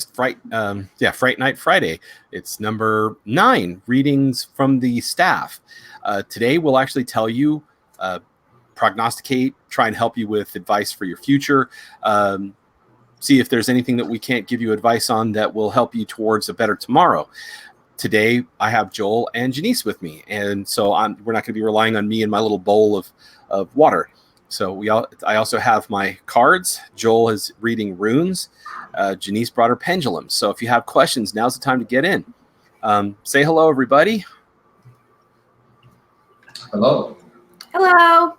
Fright, Fright Night Friday. It's number 9, readings from the staff. Today we'll actually tell you, prognosticate, try and help you with advice for your future. See if there's anything that we can't give you advice on that will help you towards a better tomorrow. Today I have Joel and Genese with me, and so we're not going to be relying on me and my little bowl of water. So I also have my cards. Joel is reading runes. Genese brought her pendulums. So if you have questions, now's the time to get in. Say hello, everybody. Hello. Hello.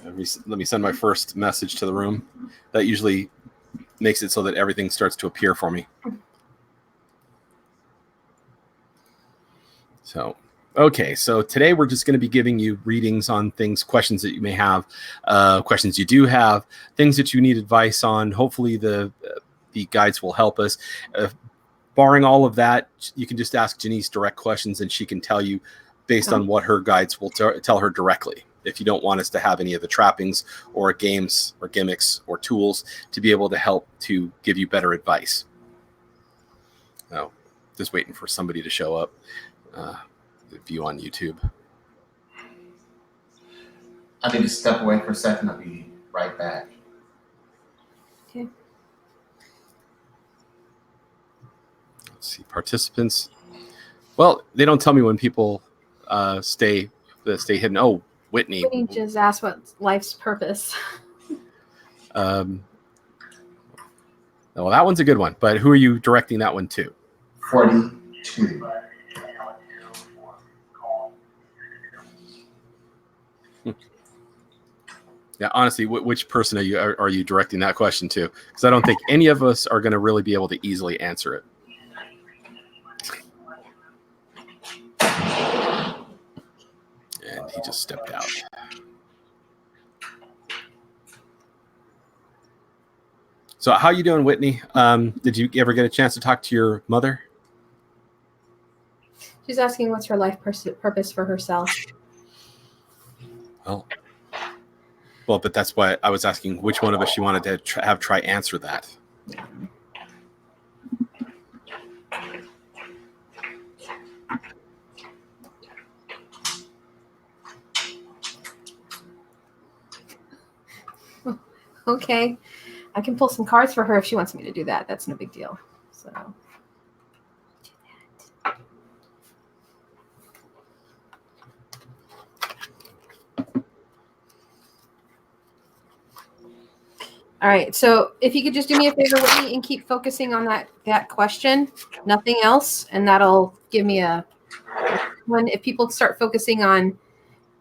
Let me send my first message to the room. That usually makes it so that everything starts to appear for me. So, okay. So today we're just going to be giving you readings on things, questions that you may have, questions you do have, things that you need advice on. Hopefully the guides will help us. Barring all of that, you can just ask Genese direct questions and she can tell you based on what her guides will tell her directly. If you don't want us to have any of the trappings or games or gimmicks or tools to be able to help to give you better advice. Oh, just waiting for somebody to show up. View on YouTube. I need to step away for a second. I'll be right back. Okay. Let's see, participants. Well, they don't tell me when people stay hidden. Oh, Whitney. Whitney just asked what's life's purpose. Well, that one's a good one. But who are you directing that one to? 42. Yeah, honestly, which person are you directing that question to? Because I don't think any of us are going to really be able to easily answer it. And he just stepped out. So how you doing, Whitney? Did you ever get a chance to talk to your mother? She's asking what's her life purpose for herself. Well, but that's why I was asking which one of us you wanted to try answer that. Okay. I can pull some cards for her if she wants me to do that. That's no big deal. So all right. So if you could just do me a favor, Whitney, and keep focusing on that question, nothing else, and that'll give me a one. If people start focusing on,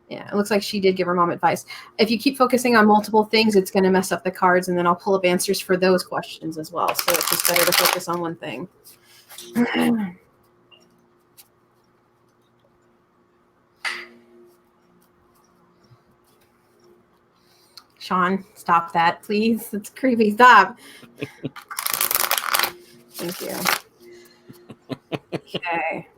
yeah, it looks like she did give her mom advice. If you keep focusing on multiple things, it's going to mess up the cards, and then I'll pull up answers for those questions as well. So it's just better to focus on one thing. Sean, stop that, please. It's creepy. Stop. Thank you. Okay.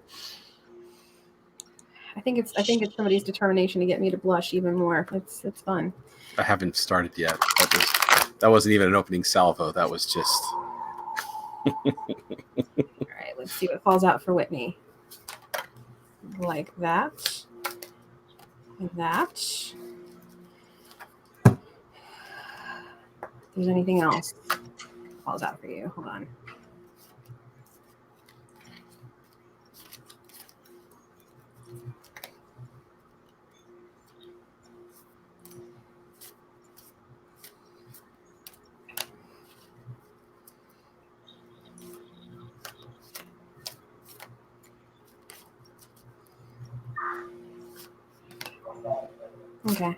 I think it's somebody's determination to get me to blush even more. It's fun. I haven't started yet. That wasn't even an opening salvo. That was just. All right, let's see what falls out for Whitney. Like that. Like that. If there's anything else that falls out for you, hold on. Okay.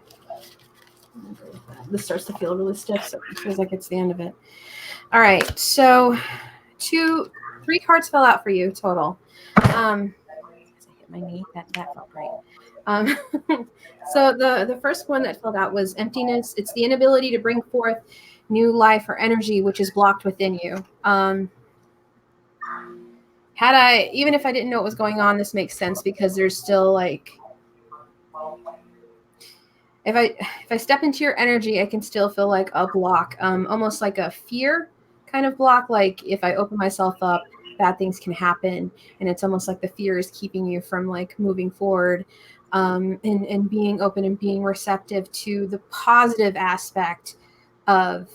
This starts to feel really stiff, so it feels like it's the end of it. All right, so 3 cards fell out for you total. I hit my knee. That felt right. So the first one that filled out was emptiness. It's the inability to bring forth new life or energy which is blocked within you. Even if I didn't know what was going on, this makes sense because there's still like. If I step into your energy, I can still feel like a block, almost like a fear kind of block. Like if I open myself up, bad things can happen, and it's almost like the fear is keeping you from like moving forward, and being open and being receptive to the positive aspect of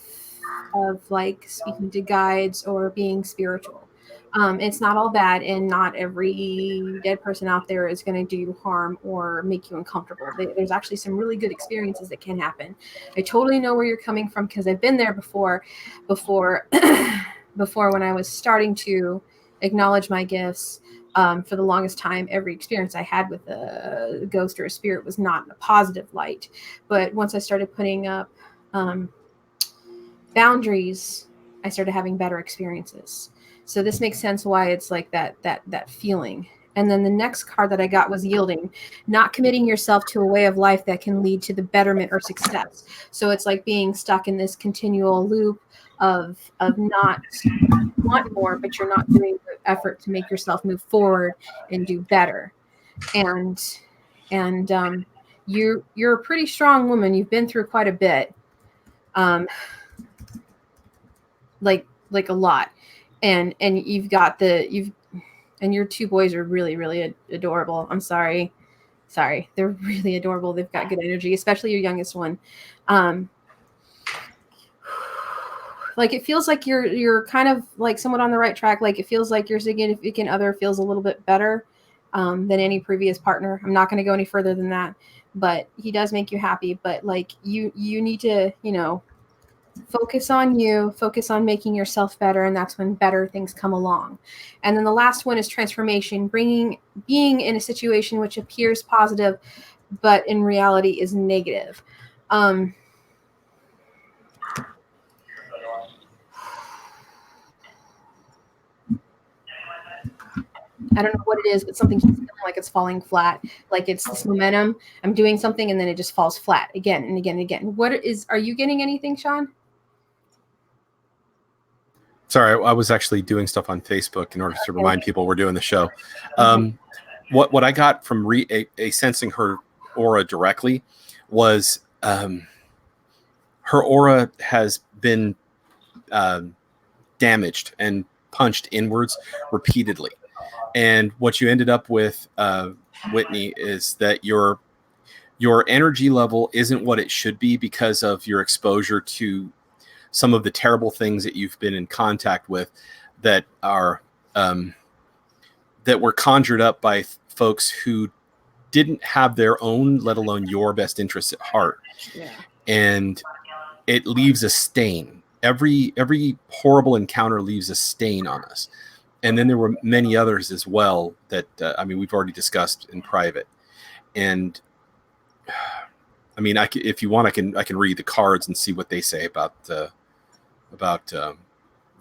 like speaking to guides or being spiritual. It's not all bad, and not every dead person out there is going to do you harm or make you uncomfortable. There's actually some really good experiences that can happen. I totally know where you're coming from because I've been there before before when I was starting to acknowledge my gifts. For the longest time, every experience I had with a ghost or a spirit was not in a positive light. But once I started putting up boundaries, I started having better experiences. So this makes sense why it's like that feeling. And then the next card that I got was yielding, not committing yourself to a way of life that can lead to the betterment or success. So it's like being stuck in this continual loop of not want more, but you're not doing the effort to make yourself move forward and do better. And you're a pretty strong woman. You've been through quite a bit, like a lot, and your two boys are really adorable. I'm sorry, they're really adorable. They've got good energy, especially your youngest one. Like it feels like you're kind of like somewhat on the right track. Like it feels like your significant other feels a little bit better than any previous partner. I'm not going to go any further than that, but he does make you happy. But like you need to, focus on you, focus on making yourself better, and that's when better things come along. And then the last one is transformation, being in a situation which appears positive, but in reality is negative. I don't know what it is, but something's feeling like it's falling flat. Like it's this momentum. I'm doing something and then it just falls flat again and again and again. Are you getting anything, Sean? Sorry, I was actually doing stuff on Facebook in order to remind people we're doing the show. What I got from sensing her aura directly was her aura has been damaged and punched inwards repeatedly. And what you ended up with, Whitney, is that your energy level isn't what it should be because of your exposure to some of the terrible things that you've been in contact with that are that were conjured up by folks who didn't have their own, let alone your best interests at heart. Yeah. And it leaves a stain. Every horrible encounter leaves a stain on us. And then there were many others as well that we've already discussed in private. And if you want, I can read the cards and see what they say about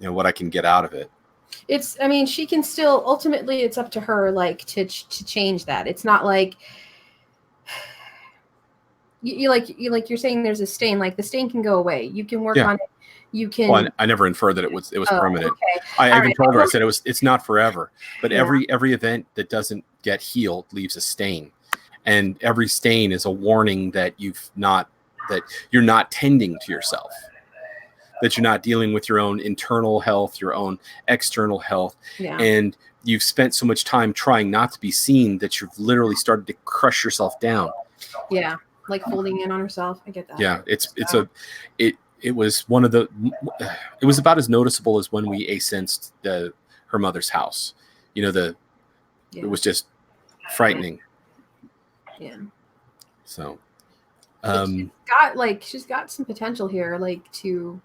what I can get out of it. She can still, ultimately it's up to her, like to change that. It's not like you're saying there's a stain, like the stain can go away. You can work on it. You can. Well, I never inferred that it was permanent. Okay. I even told her, I said it's not forever, but every event that doesn't get healed leaves a stain, and every stain is a warning that you're not tending to yourself, that you're not dealing with your own internal health, your own external health, and you've spent so much time trying not to be seen that you've literally started to crush yourself down. Yeah, like holding in on herself. I get that. Yeah, it was one of the. It was about as noticeable as when we sensed her mother's house. It was just frightening. Yeah. So, she's got some potential here, like to.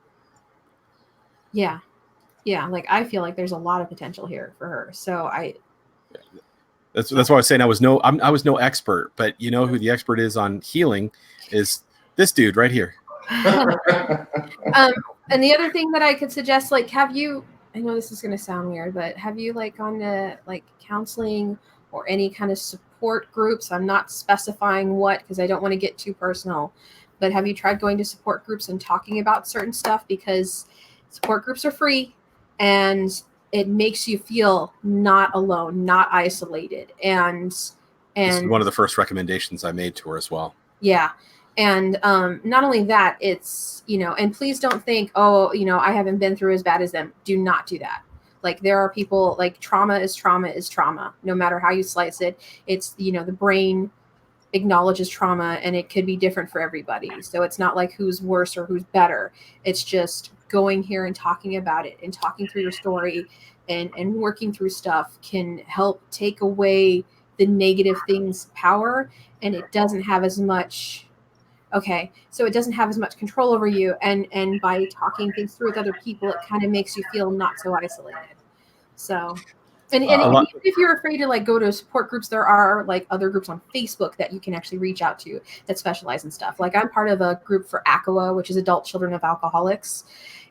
Yeah, like I feel like there's a lot of potential here for her. So That's why I was saying I was no expert, but you know who the expert is on healing is this dude right here. And the other thing that I could suggest, like, I know this is going to sound weird, but have you like gone to like counseling or any kind of support groups? I'm not specifying what, because I don't want to get too personal, but have you tried going to support groups and talking about certain stuff? Because support groups are free and it makes you feel not alone, not isolated. And this is one of the first recommendations I made to her as well. Yeah. And not only that, it's, and please don't think, oh, I haven't been through as bad as them. Do not do that. Like, there are people, like, trauma is trauma, no matter how you slice it. It's, the brain acknowledges trauma, and it could be different for everybody. So it's not like who's worse or who's better. It's just going here and talking about it and talking through your story and working through stuff can help take away the negative things power, and it doesn't have as much so it doesn't have as much control over you, and by talking things through with other people, it kind of makes you feel not so isolated. So, and even if you're afraid to like go to support groups, there are like other groups on Facebook that you can actually reach out to that specialize in stuff. Like, I'm part of a group for ACOA, which is Adult Children of Alcoholics,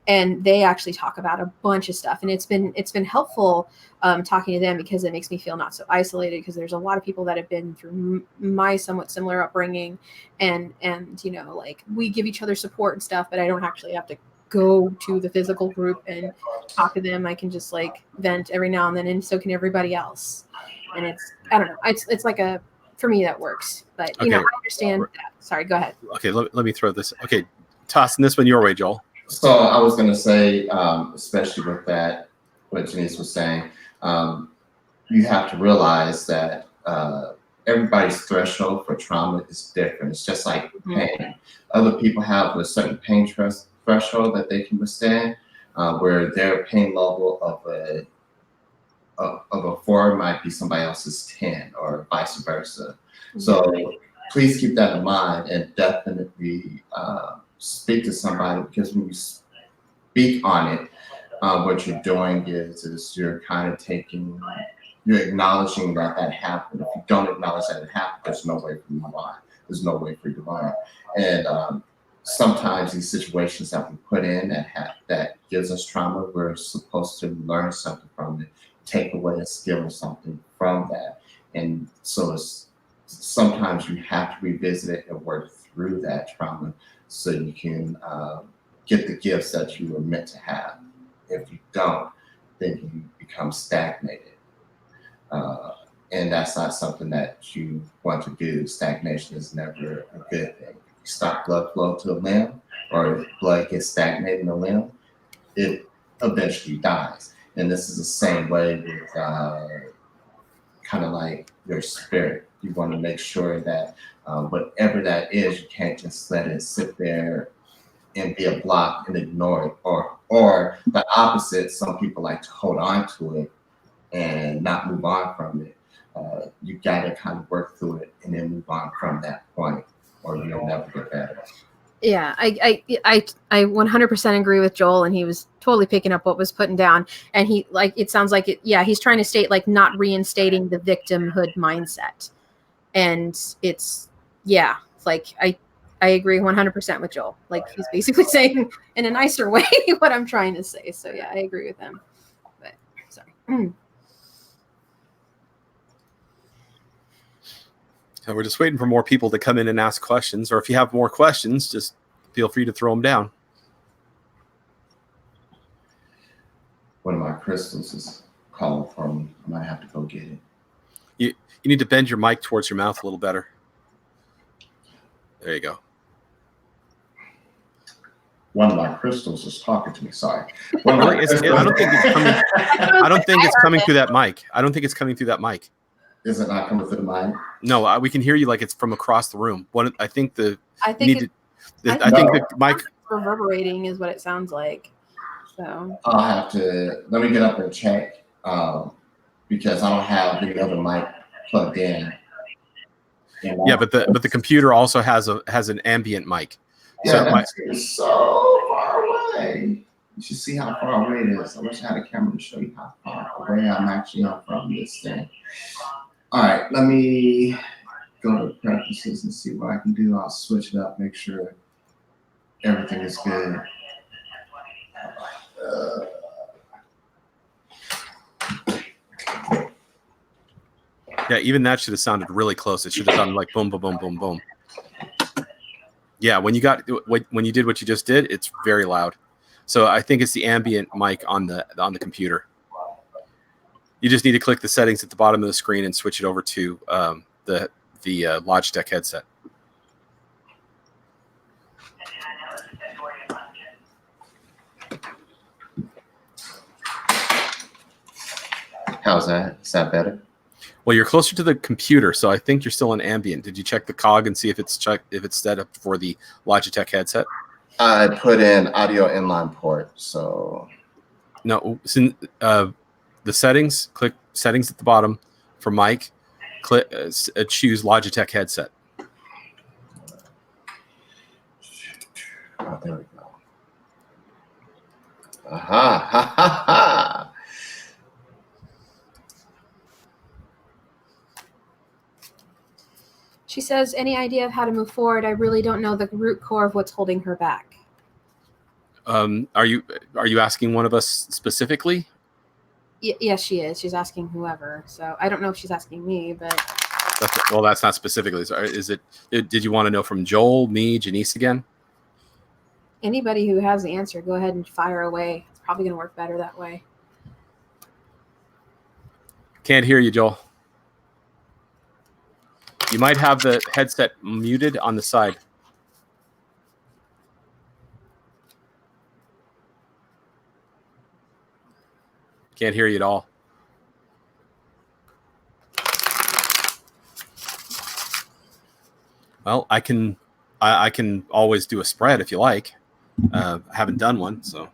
and they actually talk about a bunch of stuff, and it's been helpful talking to them, because it makes me feel not so isolated, because there's a lot of people that have been through my somewhat similar upbringing, and like, we give each other support and stuff, but I don't actually have to go to the physical group and talk to them. I can just like vent every now and then, and so can everybody else. And I don't know, it's like for me that works, but I understand that. Sorry, go ahead. Okay, let me throw this. Okay, tossing this one your way, Joel. So I was going to say, especially with that, what Genese was saying, you have to realize that everybody's threshold for trauma is different. It's just like pain. Other people have a certain pain threshold that they can withstand, where their pain level of a 4 might be somebody else's 10, or vice versa. So please keep that in mind, and definitely speak to somebody, because when you speak on it, what you're doing is you're kind of you're acknowledging that happened. If you don't acknowledge that it happened, there's no way for you to learn. There's no way for you to learn. And sometimes these situations that we put in that gives us trauma, we're supposed to learn something from it, take away a skill or something from that. And so sometimes you have to revisit it and work through that trauma, so you can get the gifts that you were meant to have. If you don't, then you become stagnated. And that's not something that you want to do. Stagnation is never a good thing. If you stop blood flow to a limb, or if blood gets stagnated in a limb, it eventually dies. And this is the same way with kind of like your spirit. You want to make sure that whatever that is, you can't just let it sit there and be a block and ignore it, or the opposite. Some people like to hold on to it and not move on from it. You got to kind of work through it and then move on from that point, or you'll never get better. Yeah, I 100% agree with Joel, and he was totally picking up what was putting down. And he, like, it sounds like it. Yeah, he's trying to state like not reinstating the victimhood mindset, and it's like I agree 100% with Joel. Like, he's basically saying in a nicer way what I'm trying to say. So yeah, I agree with him. But sorry. So we're just waiting for more people to come in and ask questions, or if you have more questions, just feel free to throw them down. One of my crystals is calling for me. I might have to go get it. You need to bend your mic towards your mouth a little better. There you go. One of my crystals is talking to me. Sorry. I don't think it's coming. I don't think it's coming through that mic. I don't think it's coming through that mic. Is it not coming through the mic? No, we can hear you like it's from across the room. I think the mic reverberating is what it sounds like. So I'll have to let me get up and check, because I don't have the other mic plugged in. Yeah, but the computer also has an ambient mic. Yeah, that's so far away. You should see how far away it is. I wish I had a camera to show you how far away I'm actually from this thing. All right, let me go to preferences and see what I can do. I'll switch it up, make sure everything is good. Yeah, even that should have sounded really close. It should have sounded like boom, boom, boom, boom, boom. Yeah, when you did what you just did, it's very loud. So I think it's the ambient mic on the computer. You just need to click the settings at the bottom of the screen and switch it over to the Logitech headset. How's that? Is that better? Well, you're closer to the computer, so I think you're still in ambient. Did you check the cog and see if it's set up for the Logitech headset? I put in audio inline port, so No, the settings. Click settings at the bottom for mic. Click choose Logitech headset. Oh, there we go. Aha! Ha ha ha! She says, any idea of how to move forward? I really don't know the root core of what's holding her back. Are you asking one of us specifically? Yes, she is. She's asking whoever. So I don't know if she's asking me, but That's not specifically. Is it? Did you want to know from Joel, me, Genese again? anybody who has the answer, go ahead and fire away. It's probably going to work better that way. Can't hear you, Joel. You might have the headset muted on the side. Can't hear you at all. Well, I can always do a spread if you like. I haven't done one, so.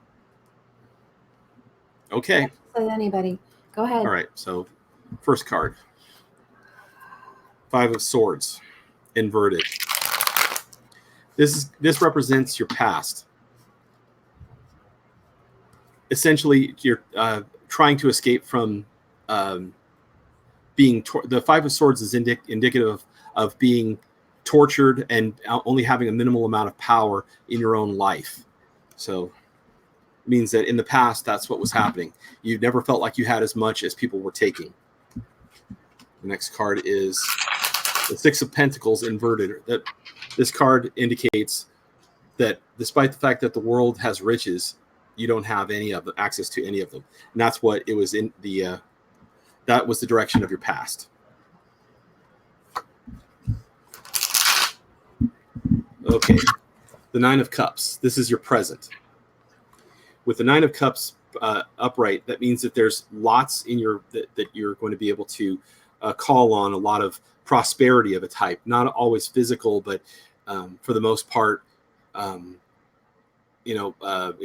Okay. Anybody. Go ahead. All right, so first card. 5 of Swords, inverted. This represents your past. Essentially, you're trying to escape from being. The 5 of Swords is indicative of being tortured and only having a minimal amount of power in your own life. So it means that in the past, that's what was happening. You never felt like you had as much as people were taking. The next card is the 6 of Pentacles inverted. That this card indicates that despite the fact that the world has riches, you don't have any of the access to any of them. And that's what it was in the that was the direction of your past. Okay, the 9 of Cups. This is your present. With the 9 of Cups upright, that means that there's lots in your that you're going to be able to call on a lot of prosperity of a type. Not always physical, but for the most part, it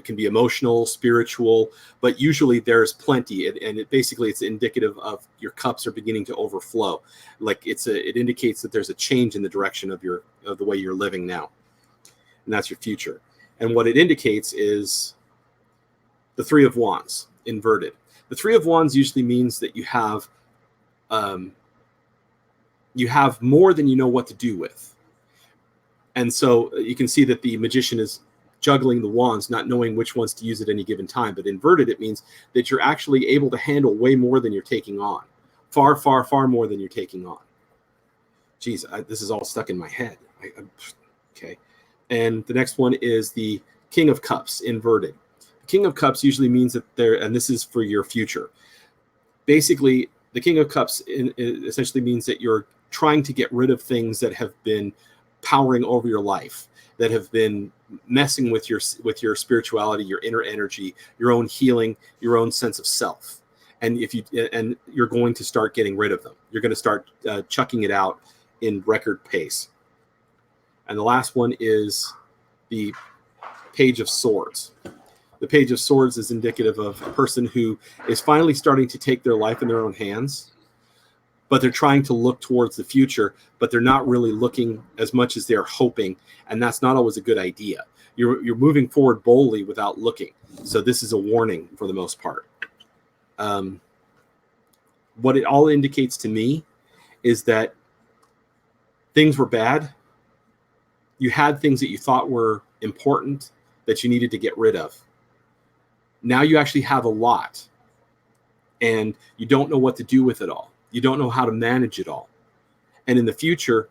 can be emotional, spiritual, but usually there's plenty, and it's indicative of your cups are beginning to overflow. Like it indicates that there's a change in the direction of the way you're living now, and that's your future. And what it indicates is the 3 of Wands inverted. The 3 of Wands usually means that you have more than you know what to do with, and so you can see that the magician is juggling the wands, not knowing which ones to use at any given time. But inverted, it means that you're actually able to handle way more than you're taking on. Far, far, far more than you're taking on. Geez, this is all stuck in my head. Okay. And the next one is the King of Cups inverted. The King of Cups usually means that and this is for your future. Basically, the King of Cups essentially means that you're trying to get rid of things that have been powering over your life, that have been messing with your spirituality, your inner energy, your own healing, your own sense of self. And you're going to start getting rid of them. You're going to start chucking it out in record pace. And the last one is the Page of Swords. The Page of Swords is indicative of a person who is finally starting to take their life in their own hands, but they're trying to look towards the future, but they're not really looking as much as they're hoping, and that's not always a good idea. You're moving forward boldly without looking. So this is a warning for the most part. What it all indicates to me is that things were bad. You had things that you thought were important that you needed to get rid of. Now you actually have a lot, and you don't know what to do with it all. You don't know how to manage it all. And in the future,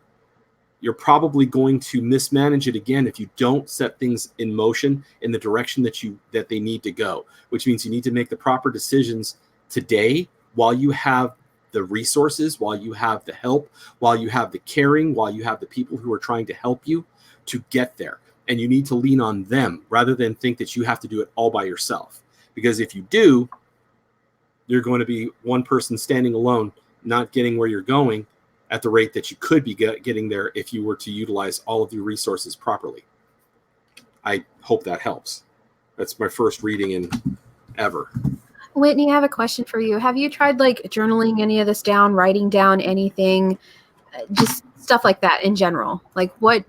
you're probably going to mismanage it again if you don't set things in motion in the direction that they need to go, which means you need to make the proper decisions today while you have the resources, while you have the help, while you have the caring, while you have the people who are trying to help you to get there. And you need to lean on them rather than think that you have to do it all by yourself. Because if you do, you're going to be one person standing alone, not getting where you're going at the rate that you could be getting there if you were to utilize all of your resources properly. I hope that helps. That's my first reading in ever. Whitney, I have a question for you. Have you tried like journaling any of this down, writing down anything, just stuff like that in general? Like what?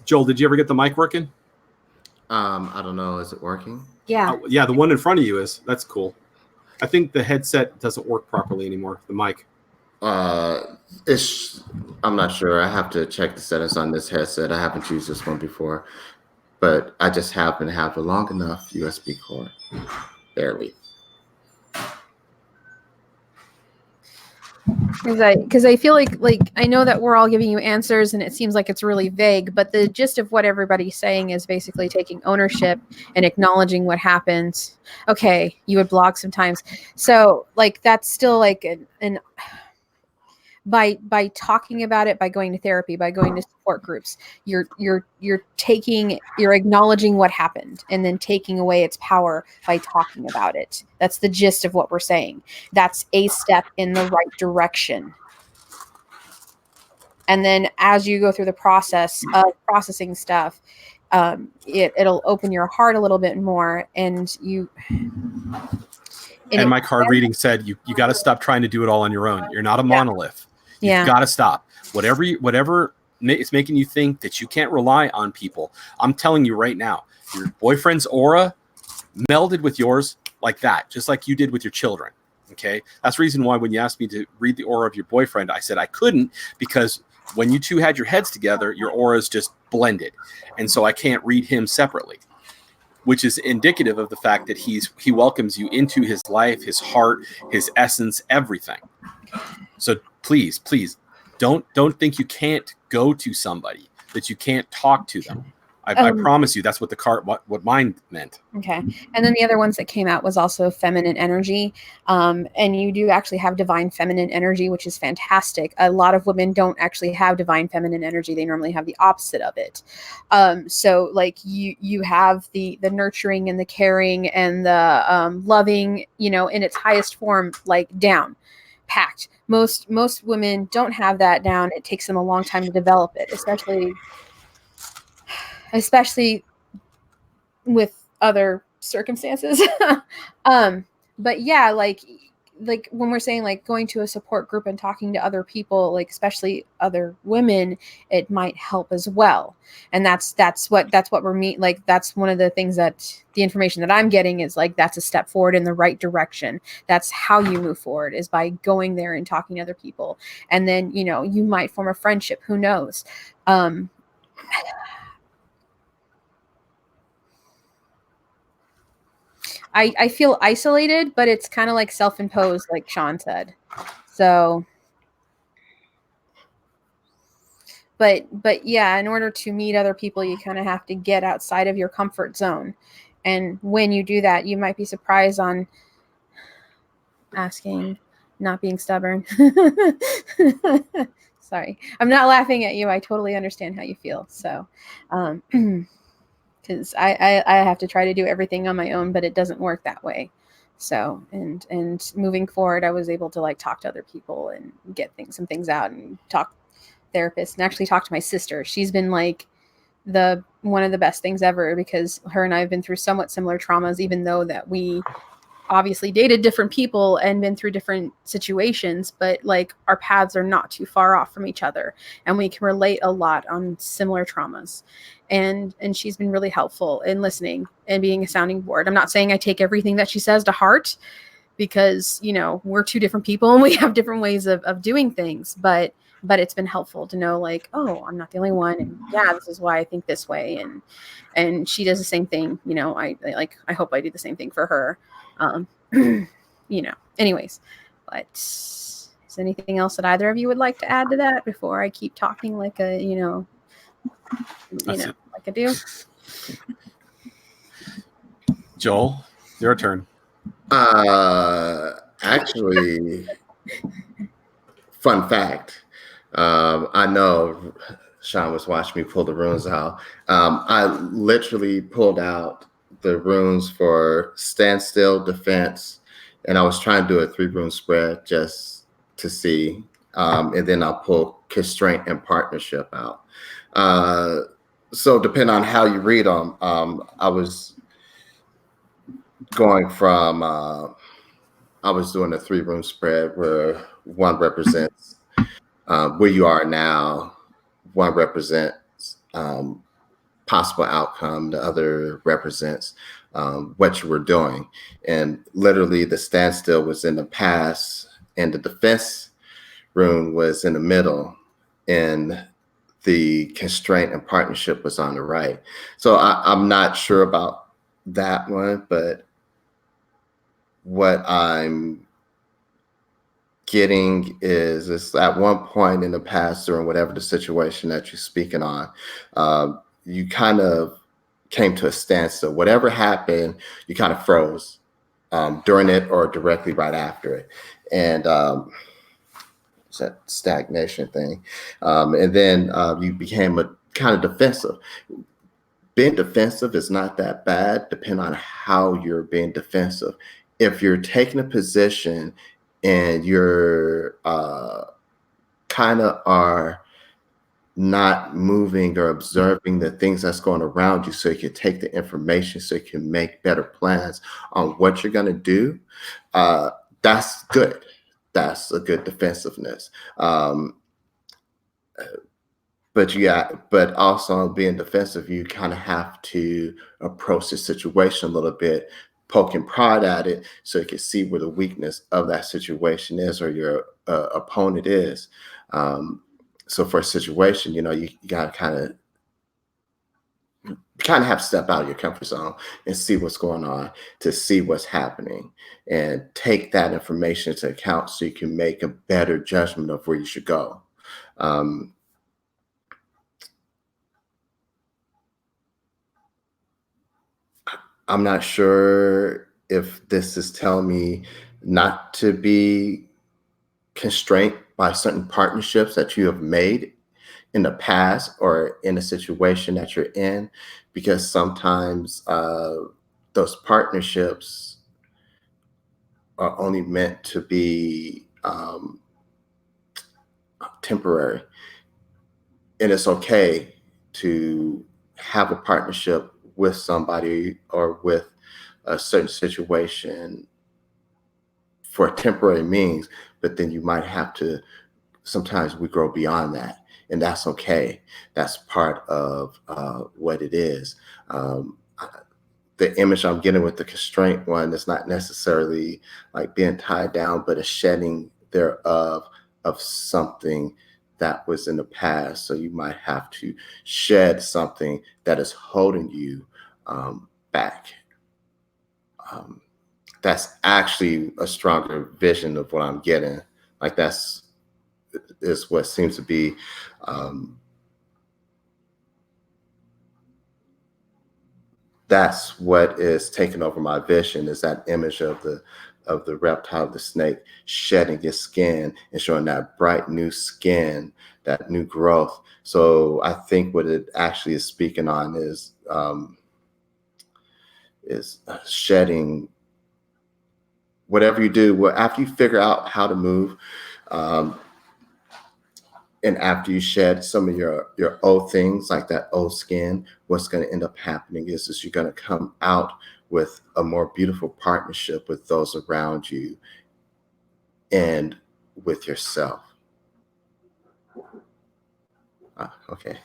Joel, did you ever get the mic working? I don't know. Is it working? Yeah. Yeah, the one in front of you is. That's cool. I think the headset doesn't work properly anymore, the mic. I'm not sure. I have to check the settings on this headset. I haven't used this one before, but I just happen to have a long enough USB cord. Barely. Because I feel like I know that we're all giving you answers and it seems like it's really vague, but the gist of what everybody's saying is basically taking ownership and acknowledging what happens. Okay, you would blog sometimes. So like that's still like an by talking about it, by going to therapy, by going to support groups, you're acknowledging what happened and then taking away its power by talking about it. That's the gist of what we're saying. That's a step in the right direction. And then as you go through the process of processing stuff, it'll open your heart a little bit more, and my card reading said you got to stop trying to do it all on your own. You're not a monolith. You've got to stop. Whatever is making you think that you can't rely on people, I'm telling you right now, your boyfriend's aura melded with yours like that, just like you did with your children. Okay? That's the reason why when you asked me to read the aura of your boyfriend, I said I couldn't, because when you two had your heads together, your auras just blended. And so I can't read him separately, which is indicative of the fact that he welcomes you into his life, his heart, his essence, everything. So please don't think you can't go to somebody, that you can't talk to them. I promise you that's what the card, what mine meant. Okay. And then the other ones that came out was also feminine energy. And you do actually have divine feminine energy, which is fantastic. A lot of women don't actually have divine feminine energy. They normally have the opposite of it. So like you have the nurturing and the caring and the loving, in its highest form, like down, packed. Most women don't have that down. It takes them a long time to develop it, especially with other circumstances. But yeah, like when we're saying like going to a support group and talking to other people, like especially other women, it might help as well. And that's what we're like, that's one of the things that the information that I'm getting is like, that's a step forward in the right direction. That's how you move forward, is by going there and talking to other people. And then, you might form a friendship, who knows? I feel isolated, but it's kind of like self-imposed, like Sean said. So, but yeah, in order to meet other people, you kind of have to get outside of your comfort zone. And when you do that, you might be surprised on asking, not being stubborn. Sorry, I'm not laughing at you. I totally understand how you feel. So, because I have to try to do everything on my own, but it doesn't work that way. So, and moving forward, I was able to like talk to other people and get some things out and talk therapists and actually talk to my sister. She's been like one of the best things ever, because her and I have been through somewhat similar traumas, even though that we obviously dated different people and been through different situations, but like our paths are not too far off from each other, and we can relate a lot on similar traumas. And she's been really helpful in listening and being a sounding board. I'm not saying I take everything that she says to heart, because we're two different people and we have different ways of doing things, but it's been helpful to know like, oh, I'm not the only one, and yeah, this is why I think this way, and she does the same thing. I hope I do the same thing for her. Anyways, but is there anything else that either of you would like to add to that before I keep talking like a like I do? Joel, your turn. Actually, fun fact, I know Sean was watching me pull the runes out. I literally pulled out the runes for standstill, defense, and I was trying to do a 3 rune spread just to see. And then I'll pull constraint and partnership out. So depending on how you read them, I was going from, I was doing a 3 rune spread where one represents where you are now, one represents possible outcome, the other represents what you were doing. And literally the standstill was in the past and the defense rune was in the middle and the constraint and partnership was on the right. So I'm not sure about that one, but what I'm getting is at one point in the past during whatever the situation that you're speaking on, you kind of came to a standstill. Whatever happened, you kind of froze during it or directly right after it. And it's that stagnation thing. And then you became a kind of defensive. Being defensive is not that bad, depending on how you're being defensive. If you're taking a position and you're kind of are not moving or observing the things that's going around you so you can take the information so you can make better plans on what you're going to do, that's good. That's a good defensiveness. But also being defensive, you kind of have to approach the situation a little bit, poking prod at it so you can see where the weakness of that situation is or your opponent is. So for a situation, you got to kind of have to step out of your comfort zone and see what's going on, to see what's happening and take that information into account so you can make a better judgment of where you should go. I'm not sure if this is telling me not to be constrained by certain partnerships that you have made in the past or in a situation that you're in, because sometimes those partnerships are only meant to be temporary. And it's okay to have a partnership with somebody or with a certain situation for temporary means, but then you might have to, sometimes we grow beyond that, and that's okay. That's part of what it is. The image I'm getting with the constraint one is not necessarily like being tied down, but a shedding thereof of something that was in the past. So you might have to shed something that is holding you back. That's actually a stronger vision of what I'm getting. Like is what seems to be that's what is taking over my vision, is that image of the reptile, the snake shedding its skin and showing that bright new skin, that new growth. So I think what it actually is speaking on is shedding whatever you do. After you figure out how to move, and after you shed some of your old things, like that old skin, what's going to end up happening is you're going to come out with a more beautiful partnership with those around you and with yourself. Okay,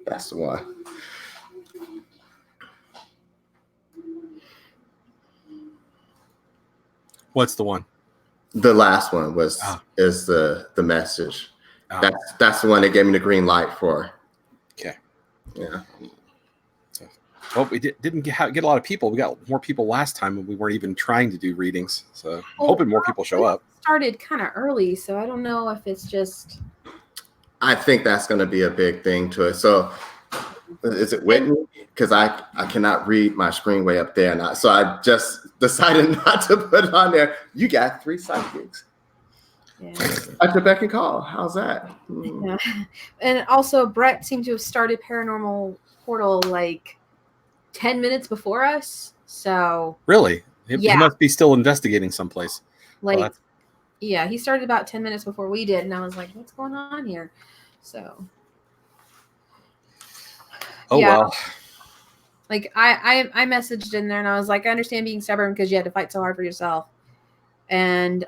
that's the one. What's the one? The last one is the message. That's the one that gave me the green light for. Okay. Yeah. Well, we didn't get a lot of people. We got more people last time, and we weren't even trying to do readings. So I'm hoping more people show up. Started kind of early, so I don't know if it's just. I think that's going to be a big thing to it. So is it Whitney? Because I cannot read my screen way up there. So I just decided not to put it on there. You got 3 psychics. Yeah. At your beck and call. How's that? Yeah. And also, Brett seemed to have started Paranormal Portal like 10 minutes before us. So Really? He Yeah. must be still investigating someplace. like, Well, yeah, he started about 10 minutes before we did, and I was like, "What's going on here?" So oh yeah. well. Like I messaged in there and I was like, I understand being stubborn because you had to fight so hard for yourself. And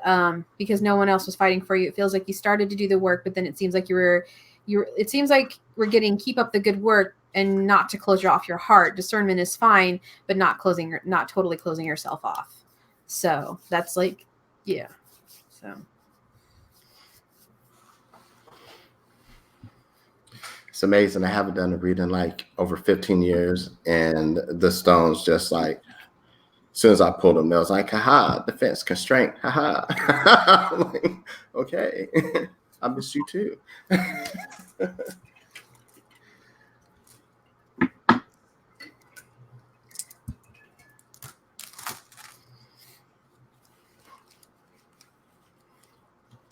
because no one else was fighting for you. It feels like you started to do the work, but then it seems like it seems like we're getting keep up the good work and not to close off your heart. Discernment is fine, but not totally closing yourself off. So that's like, yeah. So It's amazing. I haven't done a reading in like over 15 years, and the stones just like, as soon as I pulled them, they was like, haha, defense, constraint, haha. I'm like, okay, I miss you too.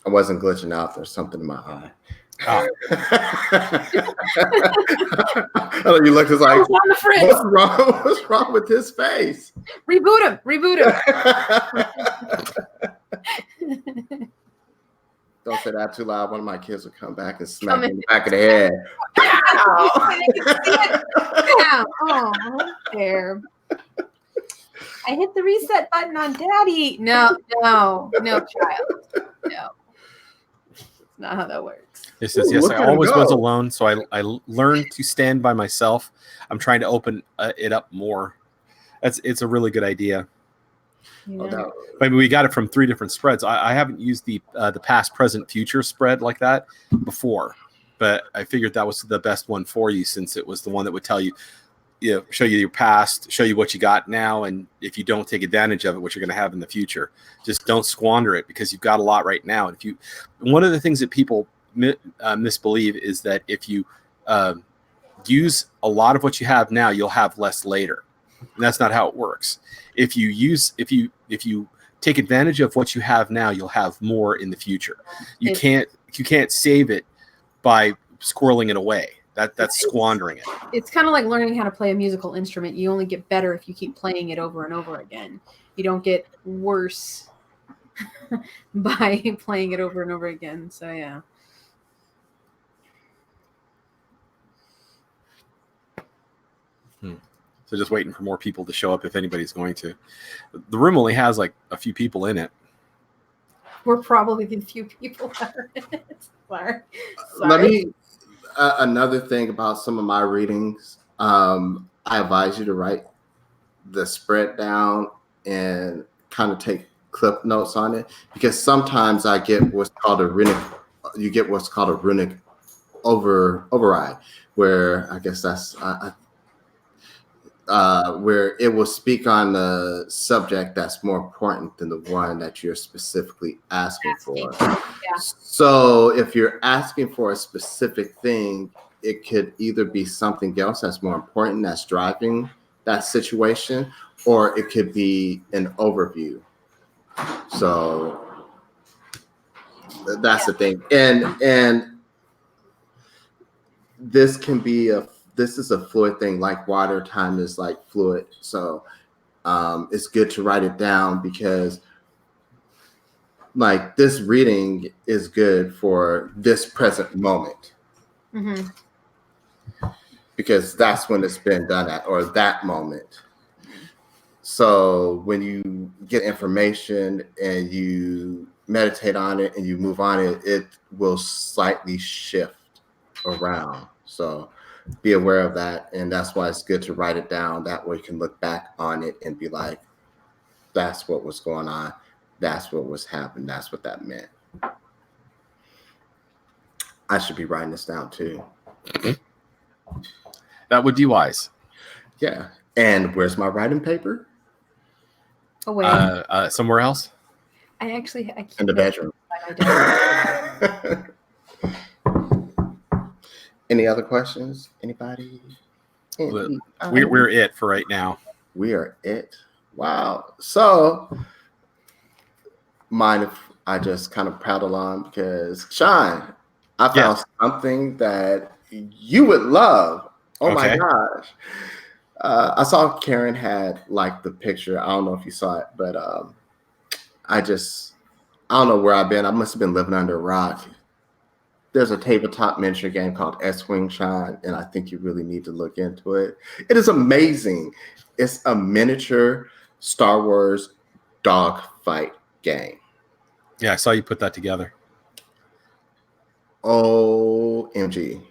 I wasn't glitching out. There's something in my eye. Oh. You looked as like, on the fridge. what's wrong? What's wrong with his face? Reboot him. Don't say that too loud. One of my kids will come back and smack me in the back of the head. Oh, there. I hit the reset button on Daddy. No, child. No. That's not how that works. It says, yes, I always was alone, so I learned to stand by myself. I'm trying to open it up more. It's a really good idea. Yeah. I mean, we got it from 3 different spreads. I haven't used the past, present, future spread like that before, but I figured that was the best one for you since it was the one that would tell you, show you your past, show you what you got now, and if you don't take advantage of it, what you're going to have in the future. Just don't squander it because you've got a lot right now. And one of the things that people misbelieve is that if you use a lot of what you have now, you'll have less later. And that's not how it works. If you take advantage of what you have now, you'll have more in the future. You can't save it by squirreling it away. That's squandering it. It's kind of like learning how to play a musical instrument. You only get better if you keep playing it over and over again. You don't get worse by playing it over and over again. So yeah. So just waiting for more people to show up if anybody's going to. The room only has like a few people in it. We're probably the few people that are in it. Sorry. Let me, another thing about some of my readings, I advise you to write the spread down and kind of take clip notes on it, because sometimes I get what's called a runic override, where I guess that's where it will speak on the subject that's more important than the one that you're specifically asking for. Yeah. So if you're asking for a specific thing, it could either be something else that's more important that's driving that situation, or it could be an overview. So that's the thing. And this is a fluid thing, like water. Time is like fluid. So it's good to write it down, because like this reading is good for this present moment. Mm-hmm. Because that's when it's been done at, or that moment. So when you get information and you meditate on it and you move on it will slightly shift around. So be aware of that. And that's why it's good to write it down. That way you can look back on it and be like, that's what was going on. That's what was happening. That's what that meant. I should be writing this down too. That would be wise. Yeah. And where's my writing paper? Away. Somewhere else? I can't. In the bedroom. Any other questions? Anybody? We're it for right now. We are it. Wow. So mind if I just kind of prattle on because Sean, I found something that you would love. Oh my Okay. gosh. I saw Karen had like the picture. I don't know if you saw it, but I don't know where I've been. I must have been living under a rock. There's a tabletop miniature game called S-Wing Shine, and I think you really need to look into it. It is amazing. It's a miniature Star Wars dogfight game. Yeah, I saw you put that together. OMG.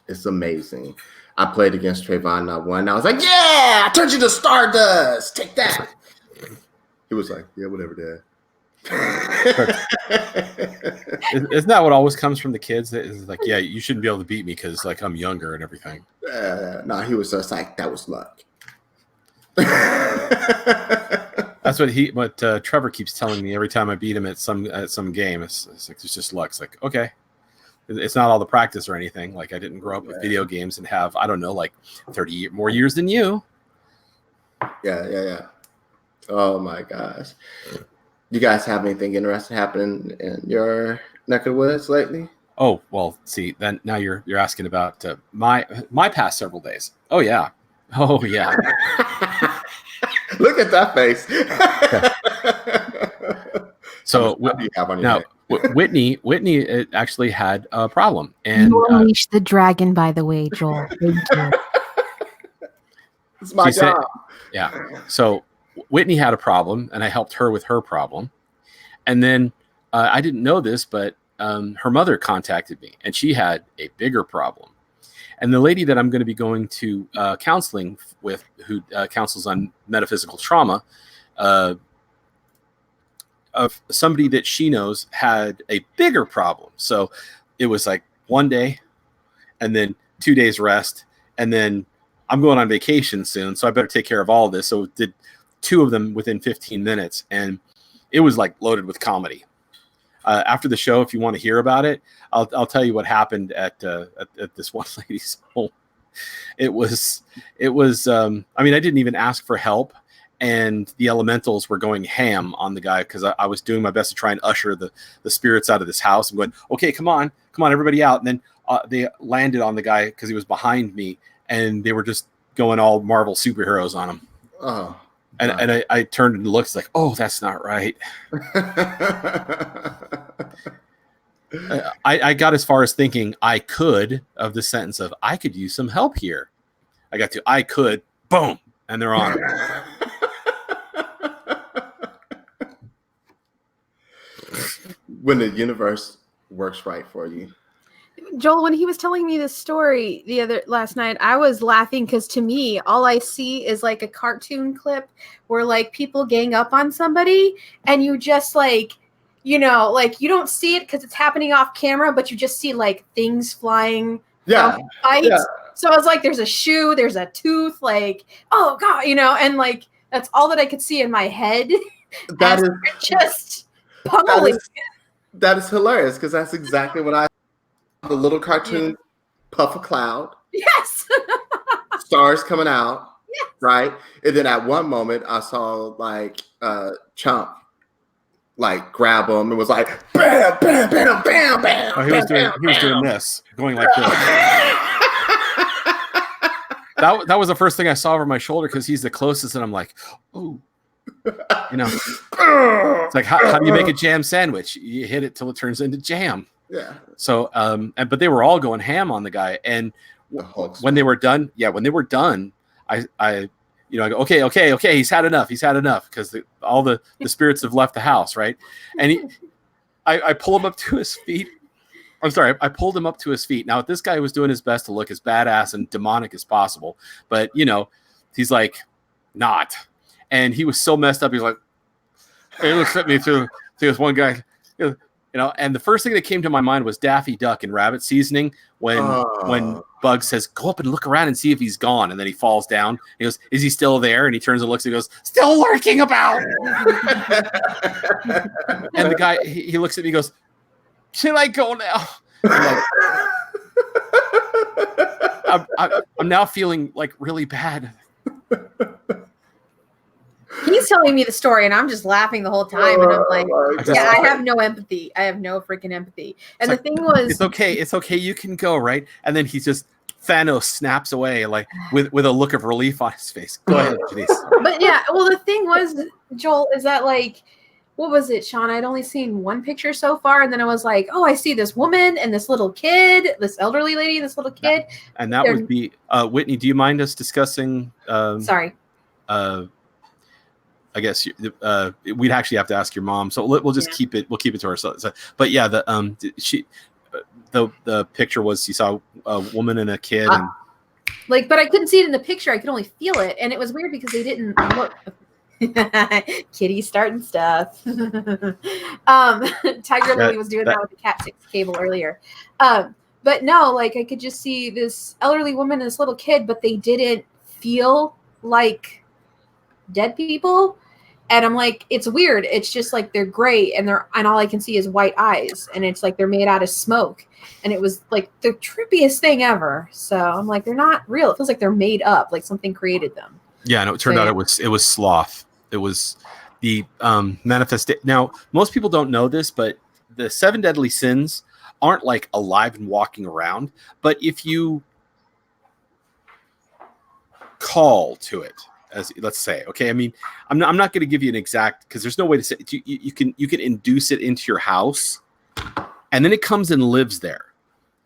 It's amazing. I played against Trayvon and I won. I was like, yeah, I turned you to Stardust. Take that. He was like, yeah, whatever, Dad. Isn't that what always comes from the kids? That is like, yeah, you shouldn't be able to beat me because like I'm younger and everything. No, he was just like, that was luck. That's what Trevor keeps telling me every time I beat him at some game. It's like it's just luck. It's like, okay, it's not all the practice or anything. Like I didn't grow up with video games and have, I don't know, like 30 more years than you. Yeah. Oh my gosh. You guys have anything interesting happening in your neck of the woods lately? Oh, well, see, then now you're asking about my past several days. Oh yeah. Look at that face. So now Whitney actually had a problem, and you unleashed the dragon. By the way, Joel, thank you. It's my job. Yeah. So Whitney had a problem, and I helped her with her problem, and then I didn't know this, but her mother contacted me, and she had a bigger problem. And the lady that I'm going to be going to counseling with, who counsels on metaphysical trauma, of somebody that she knows had a bigger problem. So it was like one day and then 2 days rest. And then I'm going on vacation soon, so I better take care of all of this. So did 2 of them within 15 minutes. And it was like loaded with comedy. After the show, if you want to hear about it, I'll tell you what happened at this one lady's home. It was I mean, I didn't even ask for help, and the elementals were going ham on the guy because I was doing my best to try and usher the spirits out of this house. I'm going, okay, come on, everybody out. And then they landed on the guy because he was behind me, and they were just going all Marvel superheroes on him. Oh. And I turned and looked like, oh, that's not right. I got as far as thinking I could of the sentence of I could use some help here. I got to I could, boom, and they're on. When the universe works right for you. Joel, when he was telling me this story last night, I was laughing because to me, all I see is like a cartoon clip where like people gang up on somebody and you just like, you know, like you don't see it because it's happening off camera, but you just see like things flying. Yeah. Yeah. So I was like, there's a shoe, there's a tooth, like, oh God, you know, and like that's all that I could see in my head. That is just pummeling. That is hilarious because that's exactly what I. The little cartoon puff of cloud. Yes. Stars coming out. Yes. Right. And then at one moment I saw like Chump like grab him and was like bam, bam, bam, bam, bam. Oh, he was doing this, going like this. That was the first thing I saw over my shoulder because he's the closest, and I'm like, oh, you know, it's like how do you make a jam sandwich? You hit it till it turns into jam. Yeah. So, but they were all going ham on the guy, and when they were done, I go, okay, he's had enough, because all the spirits have left the house, right? And I pull him up to his feet. I'm sorry, I pulled him up to his feet. Now, this guy was doing his best to look as badass and demonic as possible, but he's like not, and he was so messed up. He's like, he looks at me through this one guy. And the first thing that came to my mind was Daffy Duck and rabbit seasoning when Bug says, go up and look around and see if he's gone. And then he falls down. He goes, is he still there? And he turns and looks and goes, still lurking about. And the guy, he looks at me and goes, can I go now? I'm now feeling like really bad. He's he's telling me the story, and I'm just laughing the whole time, and I'm like, yeah, I have no empathy. I have no freaking empathy. And the thing was, it's okay, you can go, right? And then he just Thanos snaps away like with a look of relief on his face. Go ahead, Genese. But yeah, well, the thing was, Joel, is that like, what was it, Sean? I'd only seen one picture so far, and then I was like, oh, I see this woman and this little kid, this elderly lady, this little kid. And that would be Whitney. Do you mind us discussing? Sorry. I guess we'd actually have to ask your mom. So we'll just keep it. We'll keep it to ourselves. But yeah, the picture was you saw a woman and a kid, and like, but I couldn't see it in the picture. I could only feel it, and it was weird because they didn't look. Kitty starting stuff. Tiger Lily was doing that with the Cat 6 cable earlier. But no, like I could just see this elderly woman and this little kid, but they didn't feel like dead people. And I'm like, it's weird. It's just like they're gray and all I can see is white eyes, and it's like they're made out of smoke. And it was like the trippiest thing ever. So I'm like, they're not real. It feels like they're made up, like something created them. Yeah, no, it turned out it was sloth. It was the manifestation. Now, most people don't know this, but the 7 deadly sins aren't like alive and walking around. But if you call to it, as let's say, okay, I mean, I'm not going to give you an exact, because there's no way to say you can induce it into your house, and then it comes and lives there,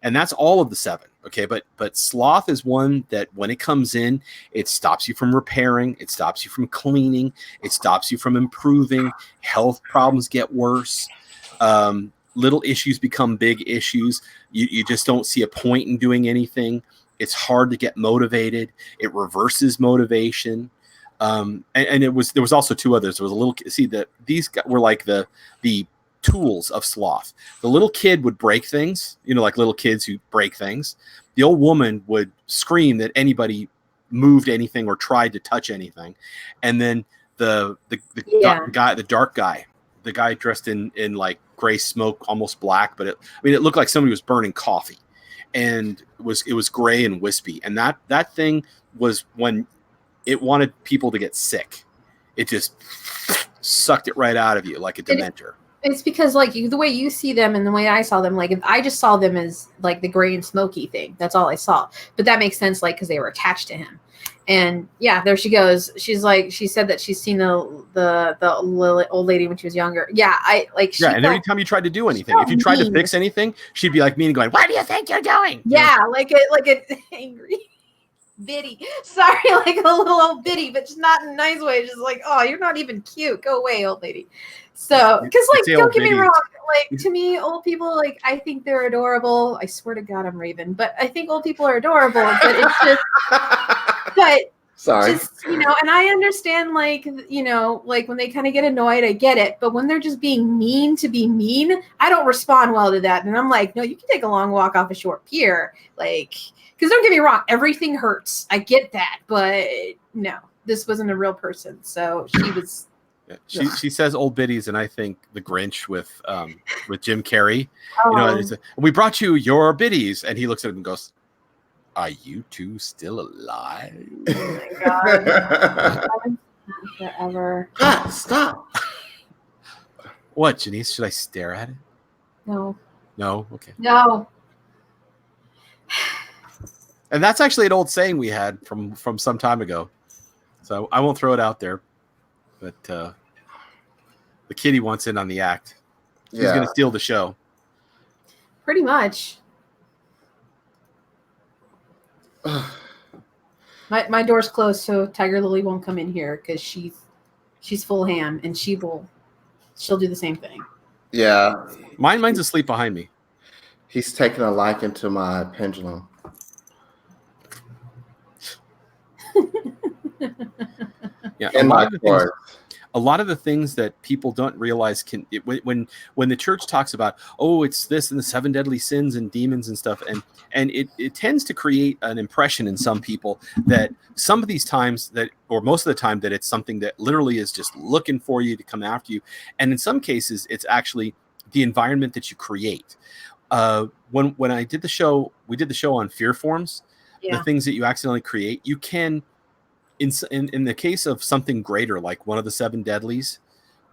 and that's all of the 7. Okay, but sloth is one that when it comes in, it stops you from repairing, it stops you from cleaning, it stops you from improving. Health problems get worse. Little issues become big issues. You just don't see a point in doing anything. It's hard to get motivated. It reverses motivation. And there was also 2 others. There was a little, see that these were like the tools of sloth. The little kid would break things, like little kids who break things. The old woman would scream that anybody moved anything or tried to touch anything. And then the dark guy, the guy dressed in like gray smoke, almost black, but it looked like somebody was burning coffee, and it was gray and wispy. And that thing was when it wanted people to get sick. It just sucked it right out of you like a dementor. It's because like the way you see them and the way I saw them, like if I just saw them as like the gray and smoky thing, that's all I saw. But that makes sense, like because they were attached to him. And yeah, there she goes. She's like, she said that she's seen the old lady when she was younger. Yeah, and every time you tried to do anything, if you tried to fix anything, she'd be like mean and going, "What do you think you're doing?" Yeah, like an angry biddy. Sorry, like a little old biddy, but just not in a nice way. Just like, oh, you're not even cute. Go away, old lady. So, because like, don't get me wrong, like to me, old people, like I think they're adorable. I swear to God, I'm Raven, but I think old people are adorable. But it's just, but sorry, just and I understand, like like when they kind of get annoyed, I get it. But when they're just being mean to be mean, I don't respond well to that. And I'm like, no, you can take a long walk off a short pier, like. Because don't get me wrong, everything hurts. I get that, but no, this wasn't a real person. So she was. Yeah, she says old biddies, and I think the Grinch with Jim Carrey. We brought you your biddies, and he looks at him and goes, "Are you two still alive?" Oh my God! Forever. Stop. What, Genese? Should I stare at it? No. No. Okay. No. And that's actually an old saying we had from some time ago. So I won't throw it out there. But the kitty wants in on the act. He's going to steal the show. Pretty much. My door's closed, so Tiger Lily won't come in here because she's full ham, and she'll do the same thing. Yeah. Mine's asleep behind me. He's taking a liking to my pendulum. Yeah, And a lot of the things that people don't realize when the church talks about, oh, it's this and the 7 deadly sins and demons and stuff, and it tends to create an impression in some people that some of these times or most of the time that it's something that literally is just looking for you to come after you, and in some cases it's actually the environment that you create. When we did the show on fear forms, the things that you accidentally create, you can in the case of something greater, like one of the 7 deadlies,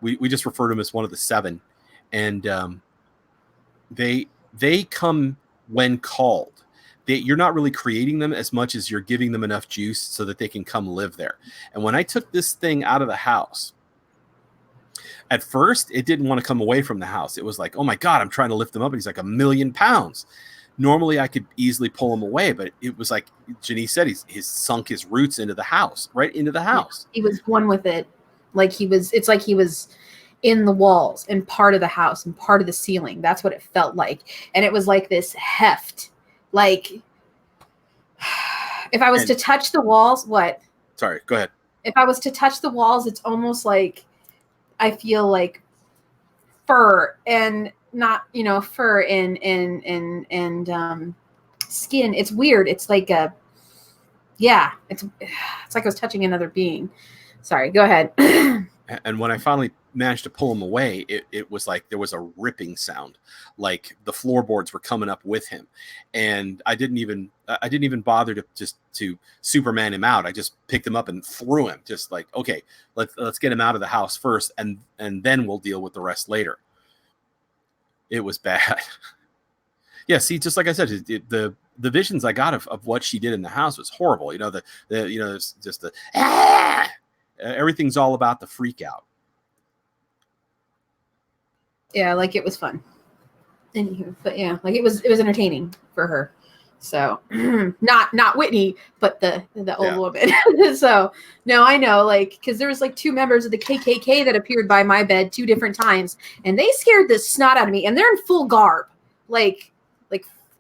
we just refer to them as one of the 7, and they come when called. You're not really creating them as much as you're giving them enough juice so that they can come live there. And when I took this thing out of the house, at first it didn't want to come away from the house. It was like, oh my God, I'm trying to lift him up, and he's like 1,000,000 pounds. Normally I could easily pull him away, but it was like Genese said, he's sunk his roots into the house, right into the house. He was one with it. It's like he was in the walls and part of the house and part of the ceiling. That's what it felt like. And it was like this heft. Like if I was to touch the walls, what? Sorry, go ahead. If I was to touch the walls, it's almost like I feel like fur and not, fur and skin. It's weird. It's like it's like I was touching another being. Sorry, go ahead. And when I finally managed to pull him away, it was like there was a ripping sound, like the floorboards were coming up with him. And I didn't even bother to Superman him out. I just picked him up and threw him, just like, okay, let's get him out of the house first, and then we'll deal with the rest later. It was bad. Yeah, see, just like I said, the visions I got of what she did in the house was horrible. It's just everything's all about the freak out. Yeah, like it was fun. Anywho, but yeah, like it was entertaining for her. So not Whitney, but the old woman. So no, I know, like, because there was like 2 members of the KKK that appeared by my bed 2 different times, and they scared the snot out of me. And they're in full garb, like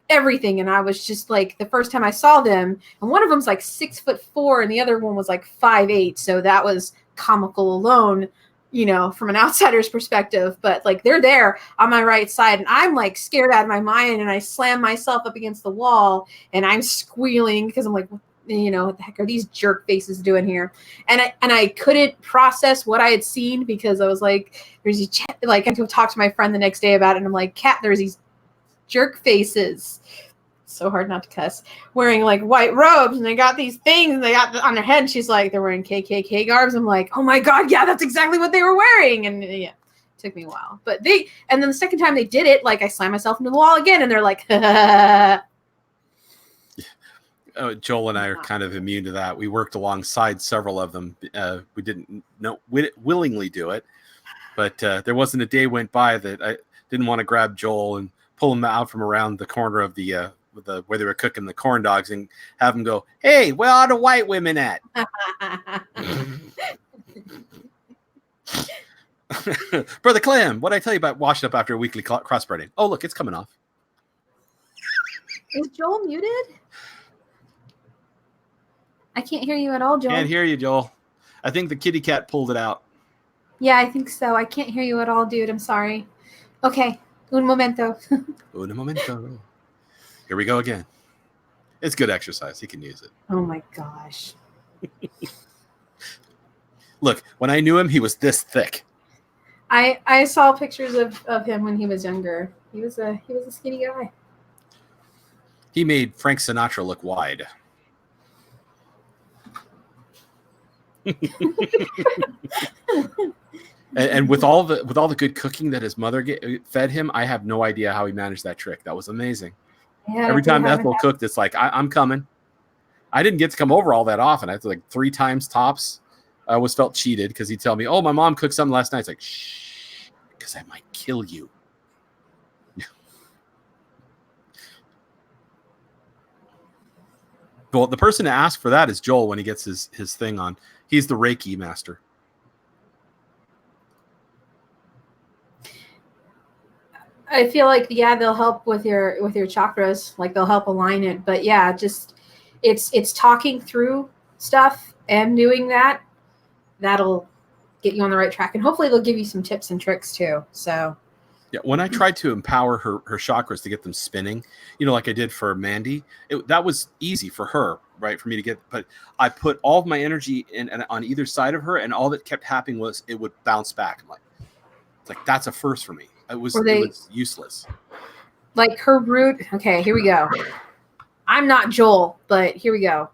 everything. And I was just like, the first time I saw them, and one of them's like 6'4", and the other one was like 5'8". So that was comical alone, from an outsider's perspective. But like they're there on my right side, and I'm like scared out of my mind, and I slam myself up against the wall, and I'm squealing because I'm like, what the heck are these jerk faces doing here? And I couldn't process what I had seen, because I was like, I had to talk to my friend the next day about it, and I'm like, Kat, there's these jerk faces, so hard not to cuss, wearing like white robes, and they got these things, and they got on their head, and she's like, they're wearing KKK garbs. I'm like, oh my God, yeah, that's exactly what they were wearing. And yeah, it took me a while, but and then the second time they did it, like I slammed myself into the wall again, and they're like, Oh, Joel and I are kind of immune to that. We worked alongside several of them. We didn't willingly do it, but there wasn't a day went by that I didn't want to grab Joel and pull him out from around the corner of the where they were cooking the corn dogs, and have him go, "Hey, where are the white women at?" Brother Clem, what did I tell you about washing up after a weekly crossbreeding? Oh, look, it's coming off. Is Joel muted? I can't hear you at all, Joel. Can't hear you, Joel. I think the kitty cat pulled it out. Yeah, I think so. I can't hear you at all, dude. I'm sorry. Okay. Un momento. Un momento. Here we go again. It's good exercise. He can use it. Oh my gosh. Look, when I knew him, he was this thick. I saw pictures of him when he was younger. He was a skinny guy. He made Frank Sinatra look wide. And with all the good cooking that his mother fed him, I have no idea how he managed that trick. That was amazing. Yeah, every time Ethel cooked, it's like, I'm coming. I didn't get to come over all that often. I had to, like 3 times tops. I always felt cheated because he'd tell me, "Oh, my mom cooked something last night." It's like, shh, because I might kill you. Well, the person to ask for that is Joel when he gets his thing on. He's the Reiki master. I feel like, yeah, they'll help with your chakras, like they'll help align it. But yeah, just it's talking through stuff and doing that'll get you on the right track, and hopefully they'll give you some tips and tricks too. So yeah, when I tried to empower her chakras to get them spinning, like I did for Mandy, that was easy for her, right? For me to get, but I put all of my energy in on either side of her, and all that kept happening was it would bounce back. I'm like, it's like, that's a first for me. It was useless. Like her root. Okay, here we go. I'm not Joel, but here we go.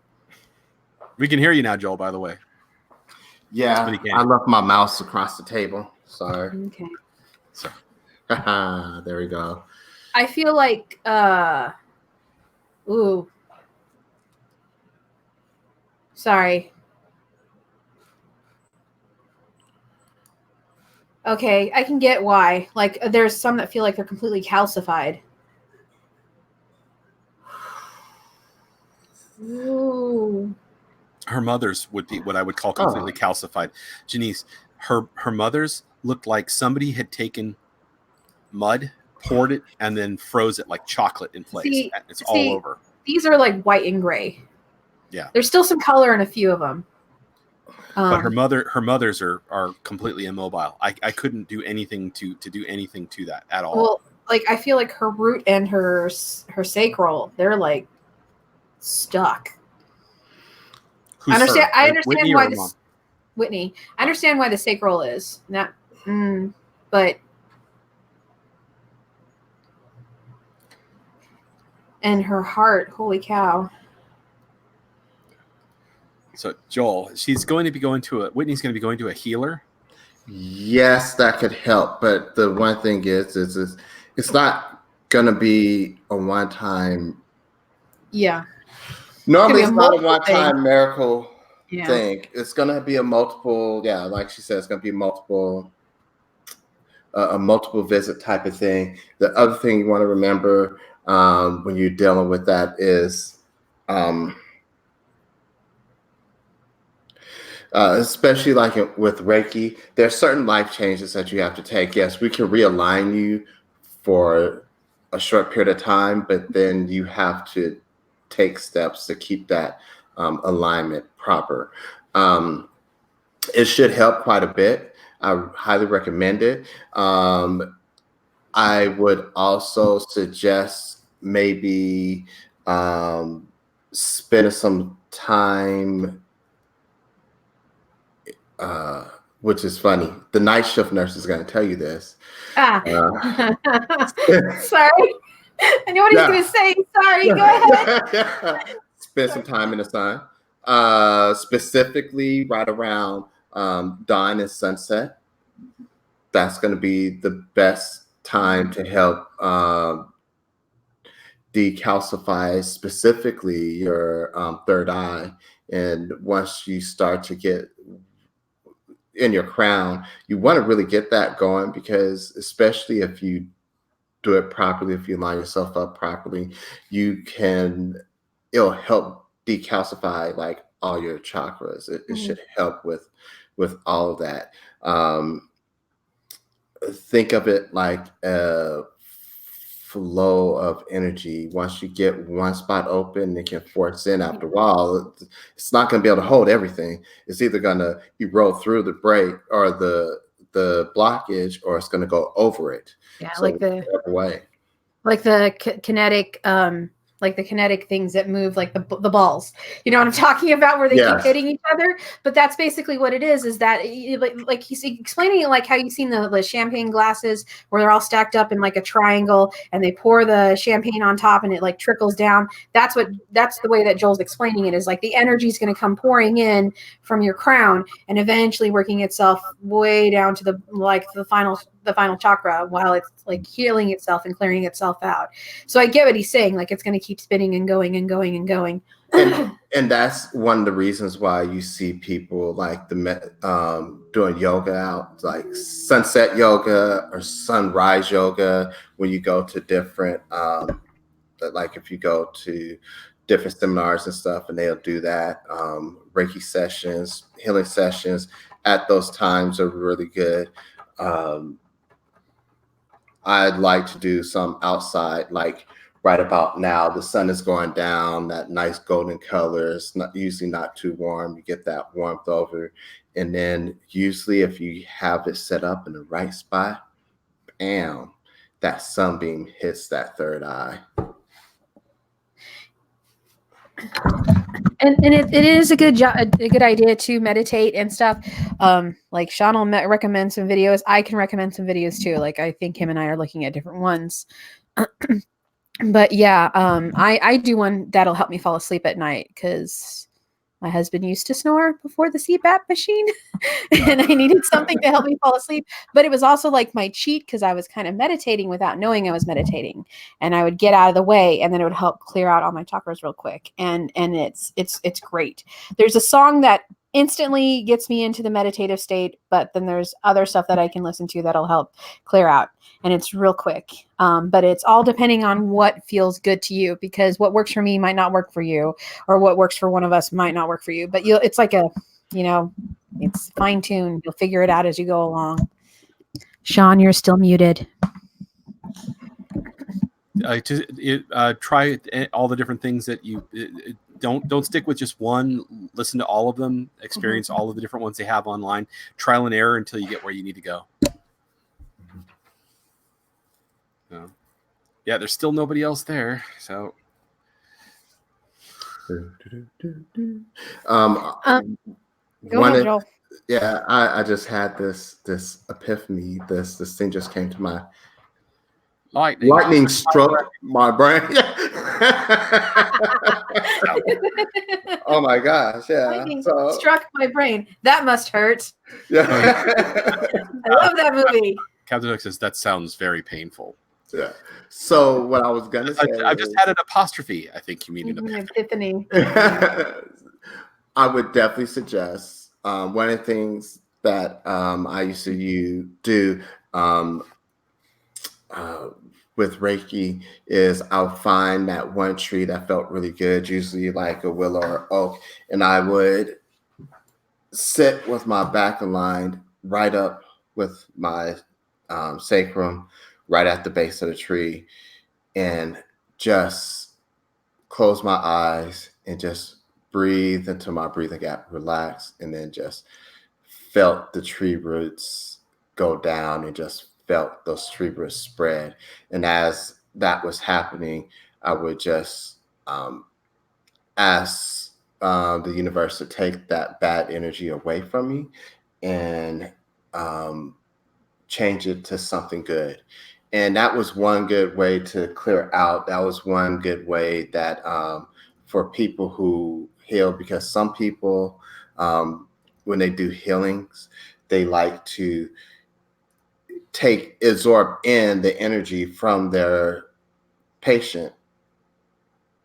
We can hear you now, Joel, by the way. Yeah, But he can't. I left my mouse across the table. Sorry. Okay. So, There we go. I feel like ooh. Sorry. Okay, I can get why. Like there's some that feel like they're completely calcified. Ooh. her mother's would be what I would call completely calcified. Genese, her mother's looked like somebody had taken mud, poured it, and then froze it like chocolate in place. It's all over. These are like white and gray. Yeah. There's still some color in a few of them. But her mother's are completely immobile. I couldn't do anything to do anything to that at all. Well, like I feel like her root and her sacral, they're like stuck. I understand Whitney why or this Mom? Whitney. I understand why the sacral is not, but and her heart. Holy cow! So Joel, Whitney's going to be going to a healer. Yes, that could help, but the one thing is it's not going to be a one-time. Yeah. Normally, it's not a one-time miracle thing. It's going to be a multiple. Yeah, like she said, it's going to be a multiple visit type of thing. The other thing you want to remember when you're dealing with that is, especially like with Reiki, there's certain life changes that you have to take. Yes, we can realign you for a short period of time, but then you have to take steps to keep that alignment proper. It should help quite a bit. I highly recommend it. I would also suggest maybe spending some time, which is funny. The night shift nurse is going to tell you this. Sorry. I know what he's going to say. Sorry, go ahead. Spend some time in the sun, specifically right around dawn and sunset. That's going to be the best time to help decalcify specifically your third eye. And once you start to get in your crown, you want to really get that going, because especially if you do it properly, if you line yourself up properly, it'll help decalcify like all your chakras. It should help with all of that. Think of it like a flow of energy. Once you get one spot open, it can force in after a while. It's not going to be able to hold everything. It's either going to erode through the break or the blockage, or it's going to go over it. Yeah, so like the kinetic things that move, like the balls. You know what I'm talking about, where they keep hitting each other. But that's basically what it is that like he's explaining it like how you've seen the champagne glasses where they're all stacked up in like a triangle, and they pour the champagne on top and it like trickles down. That's the way that Joel's explaining it, is like the energy is going to come pouring in from your crown and eventually working itself way down to the final chakra, while it's like healing itself and clearing itself out. So I get what he's saying. Like it's going to keep spinning and going and going and going. And that's one of the reasons why you see people like doing yoga out, like sunset yoga or sunrise yoga, when you go to different, like if you go to different seminars and stuff, and they'll do that. Reiki sessions, healing sessions at those times are really good. I'd like to do some outside, like right about now. The sun is going down, that nice golden color. It's usually not too warm. You get that warmth over. And then usually if you have it set up in the right spot, bam, that sunbeam hits that third eye. And it is a good idea to meditate and stuff. Like Sean will recommend some videos. I can recommend some videos too. Like I think him and I are looking at different ones. But yeah, I do one that'll help me fall asleep at night, because My husband used to snore before the CPAP machine, and I needed something to help me fall asleep. But it was also like my cheat because I was kind of meditating without knowing I was meditating, and I would get out of the way, and then it would help clear out all my chakras real quick. And it's great. There's a song that instantly gets me into the meditative state, but then there's other stuff that I can listen to that'll help clear out, and it's real quick. But it's all depending on what feels good to you, because what works for me might not work for you, or what works for one of us might not work for you. But it's like it's fine tuned. You'll figure it out as you go along. Sean, you're still muted. Try all the different things that you don't stick with just one. Listen to all of them. Experience all of the different ones they have online. Trial and error until you get where you need to go. So, yeah, there's still nobody else there. So, Go ahead, Joel. Yeah, I just had this epiphany. This thing just came to my lightning struck my brain. Oh my gosh! Yeah, lightning struck my brain. That must hurt. Yeah, I love that movie. Captain Hook says that sounds very painful. Yeah. So what I was gonna say, I've just had an apostrophe. I think you mean an epiphany. I would definitely suggest one of the things that I used to do with Reiki is I'll find that one tree that felt really good, usually like a willow or oak, and I would sit with my back aligned right up with my sacrum, right at the base of the tree, and just close my eyes and just breathe into my breathing gap, relax, and then just felt the tree roots go down and just felt those tree roots spread. And as that was happening, I would just ask the universe to take that bad energy away from me and change it to something good. And that was one good way to clear out. That was one good way that for people who heal, because some people, when they do healings, they like to absorb in the energy from their patient,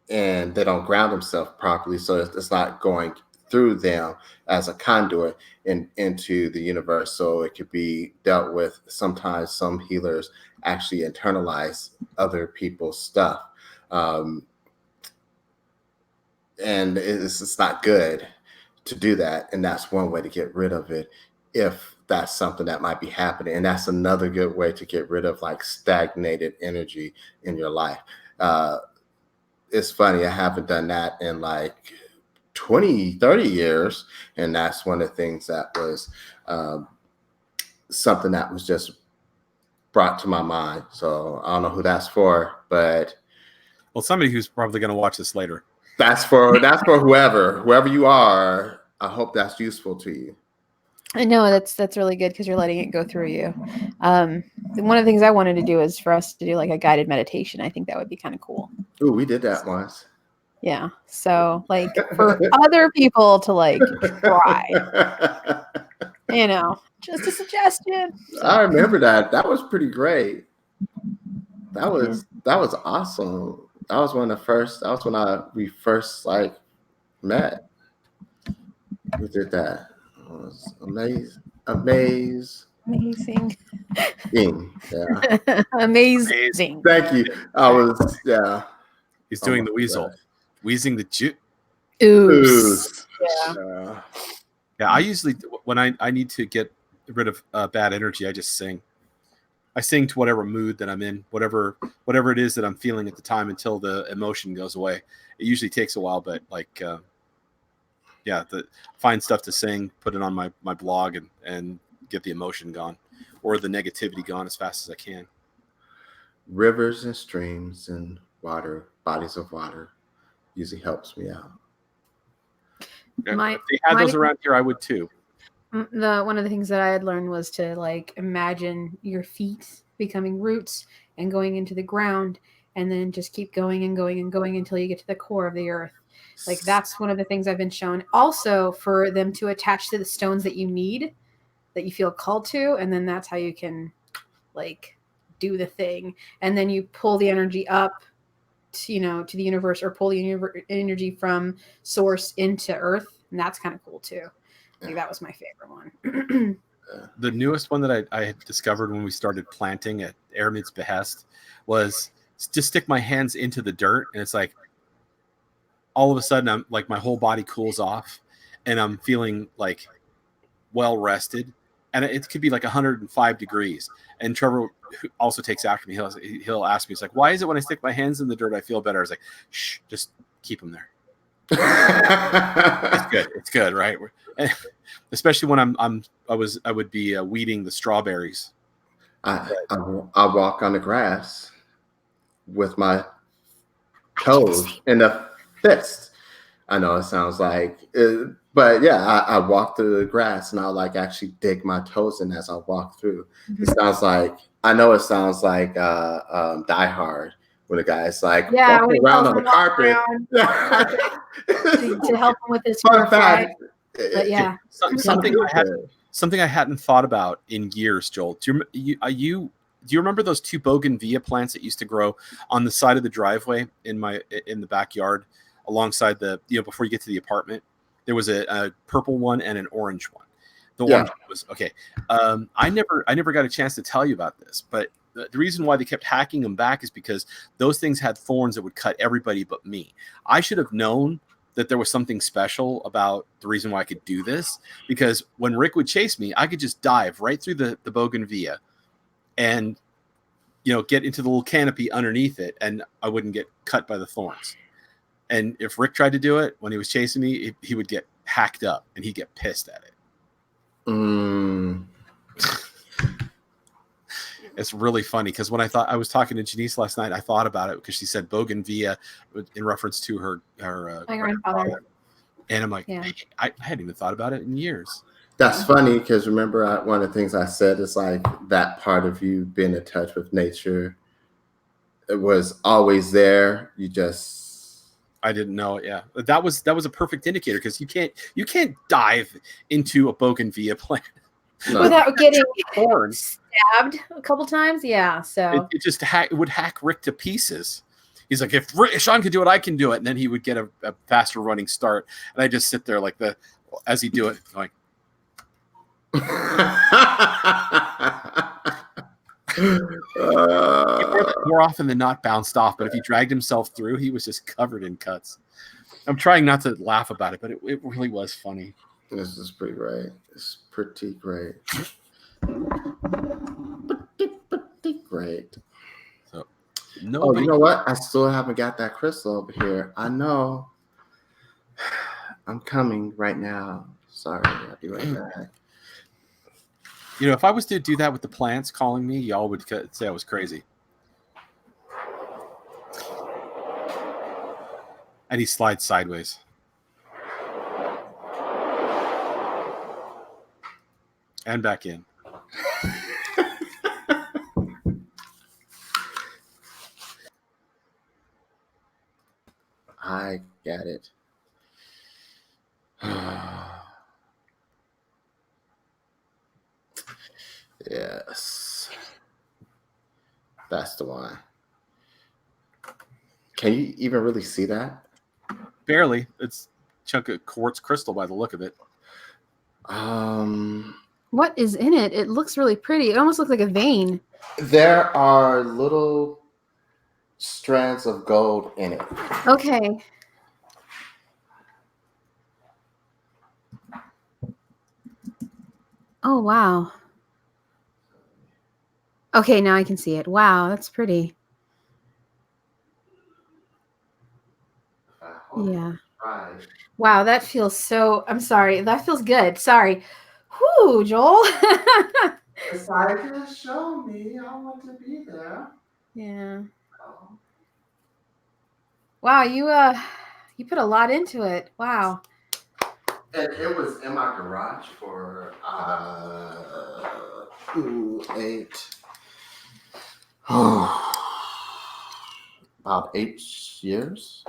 and they don't ground themselves properly. So it's not going through them as a conduit into the universe. So it could be dealt with. Sometimes some healers actually internalize other people's stuff. And it's not good to do that. And that's one way to get rid of it, if that's something that might be happening. And that's another good way to get rid of like stagnated energy in your life. It's funny, I haven't done that in like 20, 30 years. And that's one of the things that was something that was just brought to my mind. So I don't know who that's for, but well, somebody who's probably going to watch this later. That's for whoever you are. I hope that's useful to you. I know that's really good because you're letting it go through you. One of the things I wanted to do is for us to do like a guided meditation. I think that would be kind of cool. Ooh, we did that once. Yeah. So like for other people to like try, just a suggestion. So. I remember that. That was pretty great. That was awesome. That was when we first like met. We did that. It was amazing. Yeah. Amazing. Thank you. He's doing the weasel. Gosh. Wheezing the Jew. Oops. Yeah. Yeah, I usually, when I need to get rid of bad energy, I just sing. I sing to whatever mood that I'm in, whatever it is that I'm feeling at the time, until the emotion goes away. It usually takes a while, but like, find stuff to sing, put it on my blog, and get the emotion gone, or the negativity gone as fast as I can. Rivers and streams and bodies of water usually helps me out. If they had those around here, I would too. One of the things that I had learned was to like imagine your feet becoming roots and going into the ground, and then just keep going and going and going until you get to the core of the earth. Like that's one of the things I've been shown. Also, for them to attach to the stones that you need, that you feel called to, and then that's how you can like do the thing. And then you pull the energy up to, to the universe, or pull the energy from source into earth, and that's kind of cool too. Like that was my favorite one. The newest one that I had discovered when we started planting at Aramid's behest was just stick my hands into the dirt, and it's like all of a sudden I'm like my whole body cools off and I'm feeling like well rested, and it could be like 105 degrees. And Trevor, who also takes after me, he'll ask me, he's like, why is it when I stick my hands in the dirt I feel better? I was like, shh, just keep them there. It's good, right? Especially when I would be weeding the strawberries. I walk on the grass with my toes in the fist. I know it sounds like, but yeah, I walk through the grass and I'll like actually dig my toes in as I walk through. Mm-hmm. It sounds like, I know it sounds like Die Hard when the guy's like walking around on the carpet to help him with his fun fact. But yeah, something I hadn't thought about in years, Joel. Do you remember those two bougainvillea plants that used to grow on the side of the driveway in the backyard, alongside before you get to the apartment? There was a purple one and an orange one. The orange one was okay. I never got a chance to tell you about this, but the reason why they kept hacking them back is because those things had thorns that would cut everybody but me. I should have known that there was something special about the reason why I could do this, because when Rick would chase me, I could just dive right through the bougainvillea and get into the little canopy underneath it, and I wouldn't get cut by the thorns. And if Rick tried to do it when he was chasing me, he would get hacked up and he'd get pissed at it. It's really funny because when I was talking to Genese last night, I thought about it because she said bougainvillea in reference to her my grandfather. And I'm like, hey, I hadn't even thought about it in years. That's funny because remember one of the things I said is like that part of you being in touch with nature. It was always there. I didn't know it. Yeah, that was a perfect indicator because you can't dive into a bougainvillea plant without getting thorns. Stabbed a couple times. Yeah, so it just would hack Rick to pieces. He's like, if Sean can do it, I can do it, and then he would get a faster running start, and I just sit there like as he do it, going. More often than not bounced off, but if he dragged himself through, he was just covered in cuts. I'm trying not to laugh about it, but it really was funny. This is pretty great. It's pretty great. Pretty great. So, you know what? I still haven't got that crystal over here. I know. I'm coming right now. Sorry, I'll be right back. If I was to do that with the plants calling me, y'all would say I was crazy. And he slides sideways. And back in. I get it. Yes. That's the one. Can you even really see that? Barely. It's a chunk of quartz crystal by the look of it. What is in it? It looks really pretty. It almost looks like a vein. There are little strands of gold in it. Okay. Oh, wow. Okay, now I can see it. Wow, that's pretty. Yeah. Right. Wow, that feels so... I'm sorry. That feels good. Sorry. Whew, Joel. It's like you show me. I want to be there. Yeah. Wow, you put a lot into it. Wow. And it was in my garage for 8. about 8 years,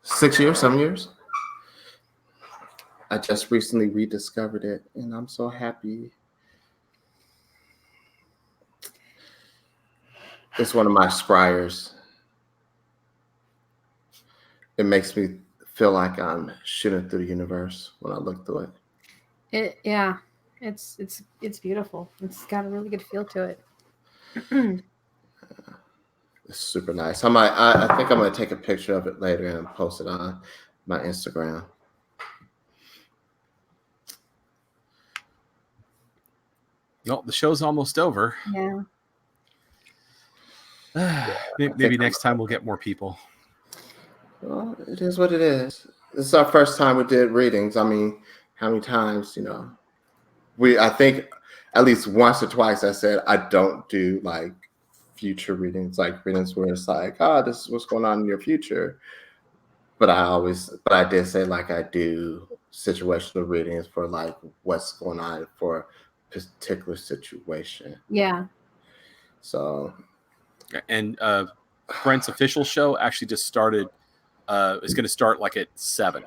6 years, 7 years. I just recently rediscovered it, and I'm so happy. It's one of my scryers. It makes me feel like I'm shooting through the universe when I look through it. It's beautiful. It's got a really good feel to it. It's super nice. I think I'm gonna take a picture of it later and post it on my Instagram. No, the show's almost over. Yeah. Maybe next time we'll get more people. Well, it is what it is. This is our first time we did readings. I mean, how many times, I think at least once or twice I said I don't do like future readings, like readings where it's like, this is what's going on in your future. But I did say like I do situational readings for like what's going on for a particular situation. Yeah. So. And Brent's official show actually just started. Is going to start like at 7.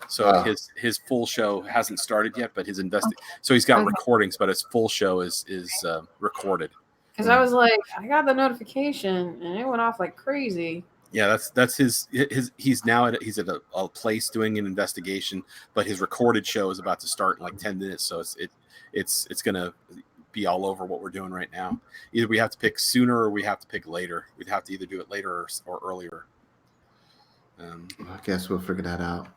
So his full show hasn't started yet, but his so he's got recordings, but his full show is recorded. Because I was like, I got the notification and it went off like crazy. Yeah, that's his. He's now at a place doing an investigation, but his recorded show is about to start in like 10 minutes. So it's gonna be all over what we're doing right now. Either we have to pick sooner or we have to pick later. We'd have to either do it later or earlier. I guess we'll figure that out.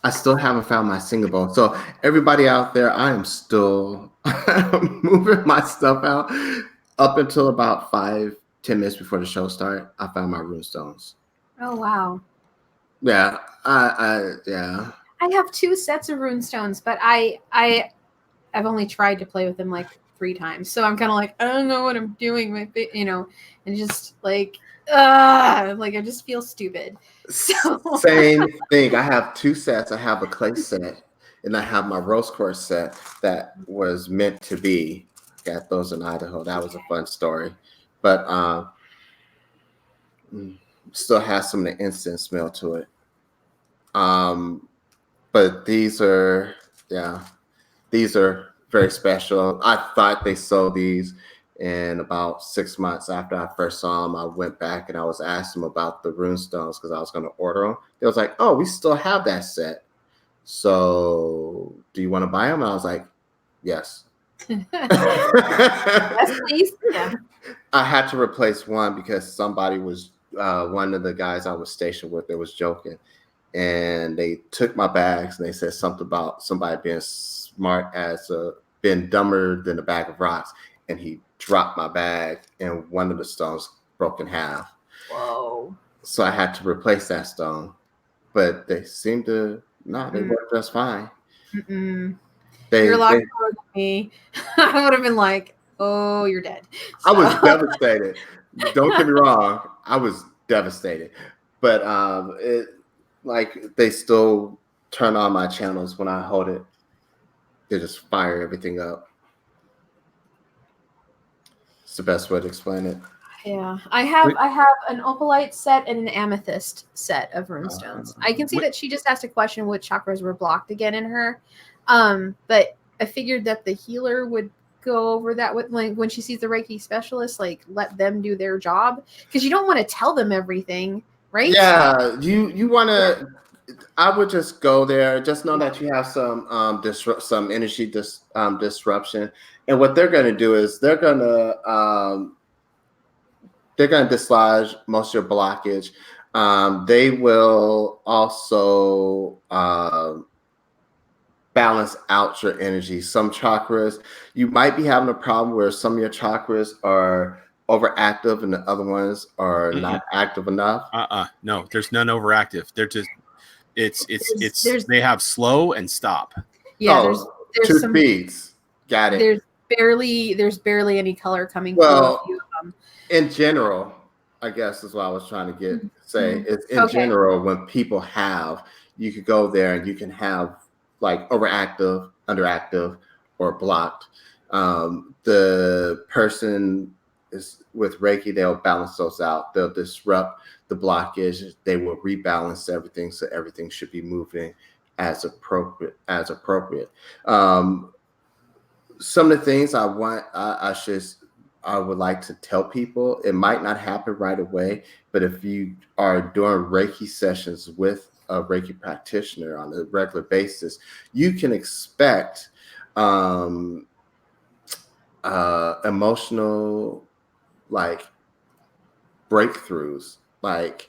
I still haven't found my singable. So everybody out there, I am still moving my stuff out. Up until about 5-10 minutes before the show started, I found my runestones. Oh wow. Yeah, yeah. I have 2 sets of runestones, but I've only tried to play with them like 3 times. So I'm kind of like, I don't know what I'm doing, and just like I just feel stupid. So. Same thing. I have 2 sets. I have a clay set, and I have my rose quartz set that was meant to be. Got those in Idaho. That was a fun story, but still has some of the incense smell to it. But these are very special. I thought they sold these. And about 6 months after I first saw them, I went back and I was asking them about the runestones because I was going to order them. They was like, "Oh, we still have that set. So do you want to buy them?" And I was like, "Yes." Yes, please. Yeah. I had to replace one because somebody was one of the guys I was stationed with. They was joking, and they took my bags and they said something about somebody being smart being dumber than a bag of rocks, and he dropped my bag and one of the stones broke in half. Whoa. So I had to replace that stone, but they seemed to they worked just fine. You're a lot cooler than me. I would have been like, "Oh, you're dead." So. I was devastated. Don't get me wrong, I was devastated, but they still turn on my channels when I hold it. They just fire everything up. It's the best way to explain it. Yeah, I have an opalite set and an amethyst set of runestones. I can see that she just asked a question which chakras were blocked again in her, but I figured that the healer would go over that with when she sees the Reiki specialist, let them do their job, because you don't want to tell them everything, right? Yeah, you want to. I would just go there. Just know that you have some energy disruption, and what they're going to do is they're going to dislodge most of your blockage. They will also balance out your energy. Some chakras, you might be having a problem where some of your chakras are overactive and the other ones are not active enough. No, there's none overactive. They're just they have slow and stop. Yeah, there's 2 some speeds. Got it. There's barely any color coming through a few of them. In general, I guess is what I was trying to say. It's in general, when people you could go there and you can have like overactive, underactive, or blocked. The person is with Reiki, they'll balance those out. They'll disrupt the blockage. They will rebalance everything, so everything should be moving as appropriate. Some of the things I would like to tell people, it might not happen right away, but if you are doing Reiki sessions with a Reiki practitioner on a regular basis, you can expect emotional like breakthroughs. Like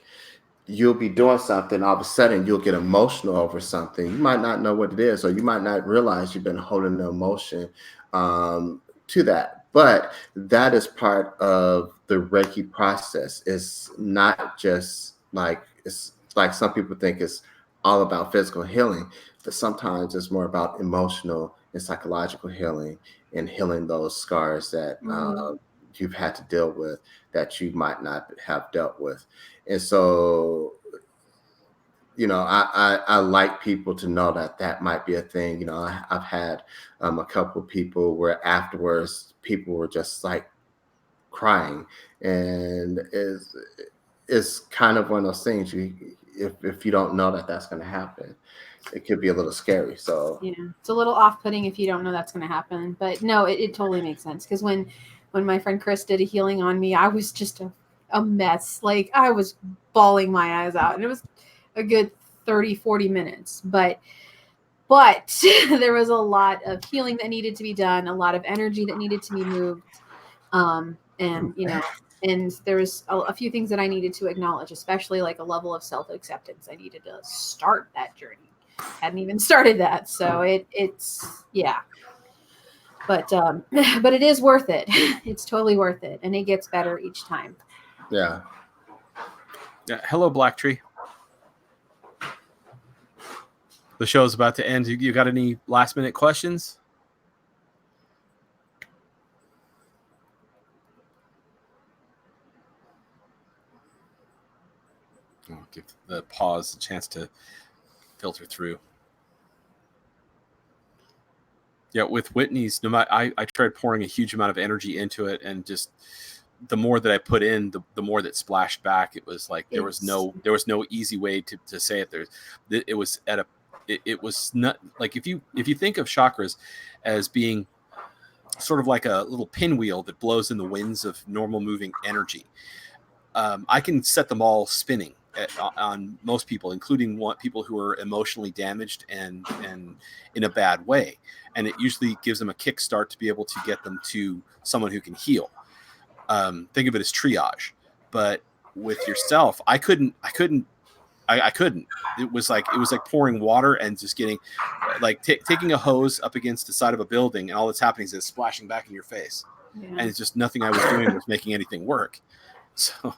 you'll be doing something, all of a sudden you'll get emotional over something. You might not know what it is, or you might not realize you've been holding the emotion to that. But that is part of the Reiki process. It's not just like, it's like some people think it's all about physical healing, but sometimes it's more about emotional and psychological healing and healing those scars that you've had to deal with that you might not have dealt with. And so, you know, I like people to know that that might be a thing. You know, I've had a couple of people where afterwards people were just like crying, and it's kind of one of those things. If you don't know that that's going to happen, it could be a little scary. So yeah, it's a little off-putting if you don't know that's going to happen. But no, it totally makes sense, because when my friend Chris did a healing on me, I was just a mess. Like I was bawling my eyes out, and it was a good 30-40 minutes. But there was a lot of healing that needed to be done, a lot of energy that needed to be moved. And you know, and there was a few things that I needed to acknowledge, especially like a level of self-acceptance. I needed to start that journey. Hadn't even started that. So it's yeah. But it is worth it. It's totally worth it. And it gets better each time. yeah. Hello, Black Tree. The show's about to end. You got any last minute questions? I'll give the pause a chance to filter through. Yeah, with Whitney's, no matter, I tried pouring a huge amount of energy into it, and just the more that I put in, the more that splashed back. It was like there was no easy way to say it. It was not like, if you think of chakras as being sort of like a little pinwheel that blows in the winds of normal moving energy, I can set them all spinning on most people, including people who are emotionally damaged and in a bad way. And it usually gives them a kickstart to be able to get them to someone who can heal. Think of it as triage. But with yourself, I couldn't. It was like pouring water and just getting like taking a hose up against the side of a building, and all that's happening is it's splashing back in your face. Yeah. And it's just nothing I was doing was making anything work. So.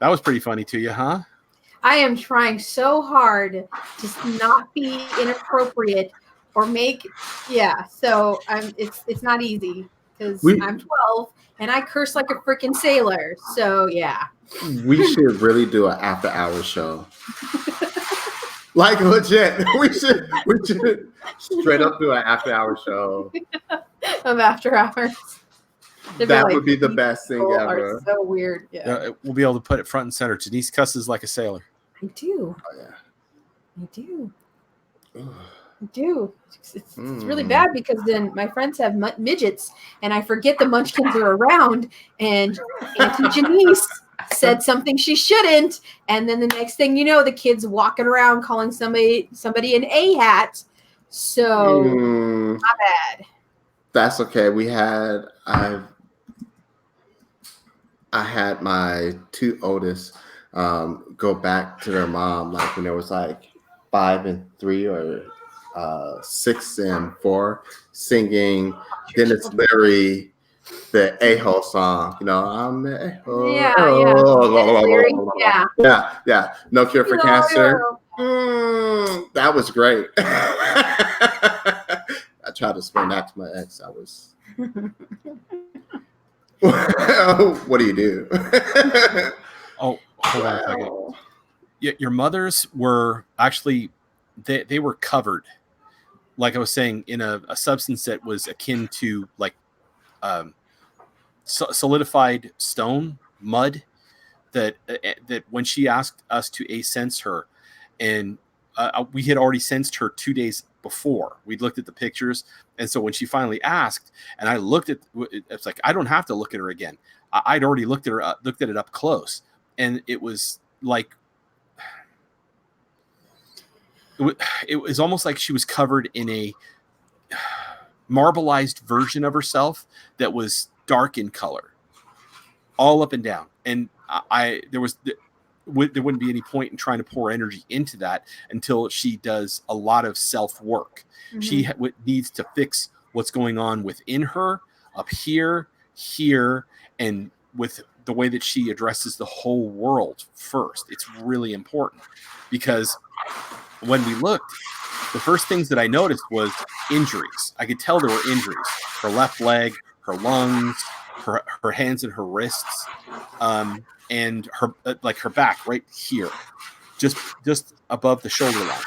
That was pretty funny to you, huh? I am trying so hard to not be inappropriate or make, yeah. So it's not easy, because I'm 12 and I curse like a freaking sailor. So yeah. We should really do an after-hours show. Like legit, we should straight up do an after-hours show of after hours. That would be the best thing ever. So weird. Yeah. We'll be able to put it front and center. Genese cusses like a sailor. I do. Oh yeah. I do. I do. It's really bad, because then my friends have midgets, and I forget the munchkins are around, and Auntie Genese said something she shouldn't, and then the next thing you know, the kid's walking around calling somebody an A-hat. So not bad. That's okay. I had my two oldest go back to their mom, like when it was like 5 and 3 or 6 and 4, singing Dennis Leary, the A-hole song. You know, I'm the A-hole. Yeah. No Cure for Cancer. That was great. I tried to explain that to my ex. I was. What do you do? Oh, hold on a second. your mothers were actually they were covered, like I was saying, in a substance that was akin to like um, solidified stone, mud. That when she asked us to sense her, and we had already sensed her 2 days before. We'd looked at the pictures, and so when she finally asked, and I looked at, it's like I don't have to look at her again. I'd already looked at her, looked at it up close, and it was like it was almost like she was covered in a marbleized version of herself that was dark in color, all up and down. And there wouldn't be any point in trying to pour energy into that until she does a lot of self work. Mm-hmm. She needs to fix what's going on within her, up here, and with the way that she addresses the whole world first. It's really important, because when we looked, the first things that I noticed was injuries. I could tell there were injuries. Her left leg, her lungs, her hands and her wrists, and her her back right here, just above the shoulder line.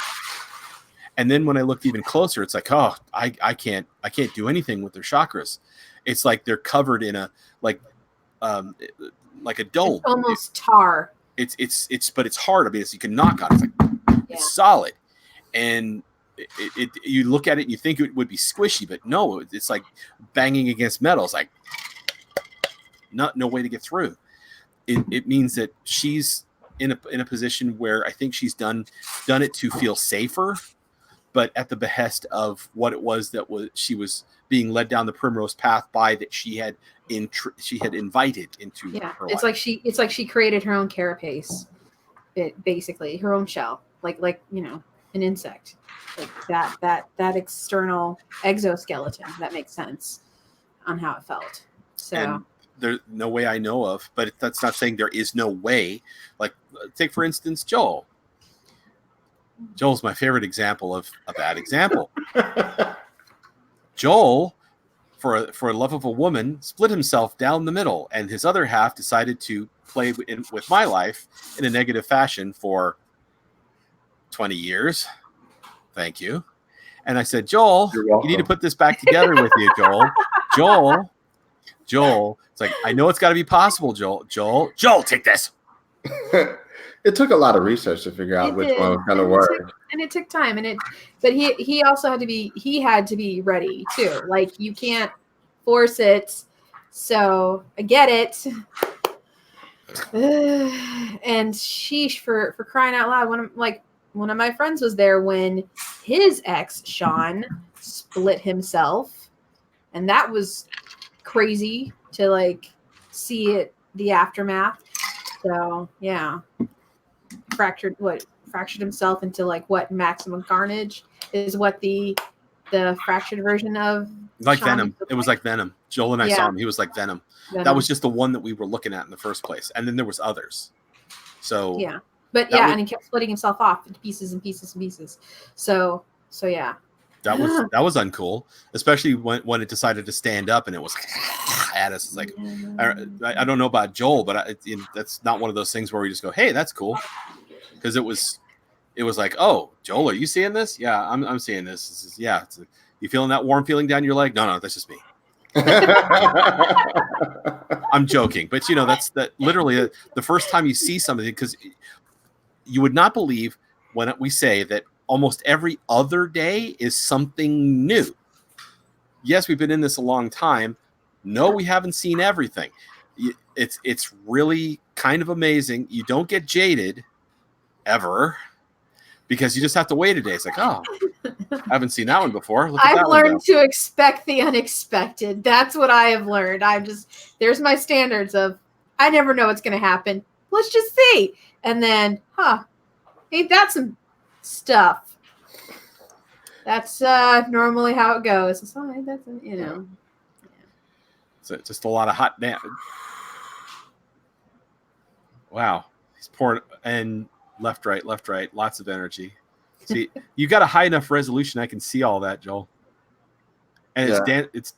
And then when I looked even closer, it's like, oh, I can't do anything with their chakras. It's like they're covered in a like a dome. It's almost tar. But it's hard. I mean, you can knock on it. It's like it's solid, and you look at it and you think it would be squishy, but no, it's like banging against metal. It's like no way to get through. It means that she's in a position where I think she's done it to feel safer, but at the behest of what it was that she was being led down the primrose path by, that she had invited into her life. It's like she created her own carapace, basically her own shell, like an insect, like that external exoskeleton. That makes sense on how it felt. So. And there's no way I know of, but that's not saying there is no way. Like, take for instance, Joel. Joel's my favorite example of a bad example. Joel, for a love of a woman, split himself down the middle, and his other half decided to play with my life in a negative fashion for 20 years. Thank you. And I said, Joel, you need to put this back together with you, Joel. Joel, it's like, I know it's got to be possible, Joel, take this. It took a lot of research to figure out which one was going to work. And it took time. But he also had to be ready too. Like, you can't force it. So I get it. And sheesh, for crying out loud, one of my friends was there when his ex, Sean, split himself. And that was crazy to see the aftermath. So yeah, fractured himself into maximum carnage is what the fractured version of Sean Venom. It was like Venom. Joel and I saw him. He was like Venom. That was just the one that we were looking at in the first place, and then there was others. So yeah, and he kept splitting himself off into pieces and pieces and pieces. So yeah. That was uncool, especially when it decided to stand up and it was at us. It's like, I don't know about Joel, but that's not one of those things where we just go, "Hey, that's cool," because it was like, "Oh, Joel, are you seeing this? Yeah, I'm seeing this. You feeling that warm feeling down your leg? No, that's just me." I'm joking, but that's literally the first time you see something, because you would not believe when we say that almost every other day is something new. Yes, we've been in this a long time. No, we haven't seen everything. It's really kind of amazing. You don't get jaded ever, because you just have to wait a day. It's like, oh, I haven't seen that one before. I've learned to expect the unexpected. That's what I have learned. There's my standards of, I never know what's going to happen. Let's just see. And then, ain't that some stuff? That's normally how it goes. It's fine. That's So it's just a lot of hot damn. Wow, he's pouring and left, right, lots of energy. See, you got a high enough resolution, I can see all that, Joel. And it's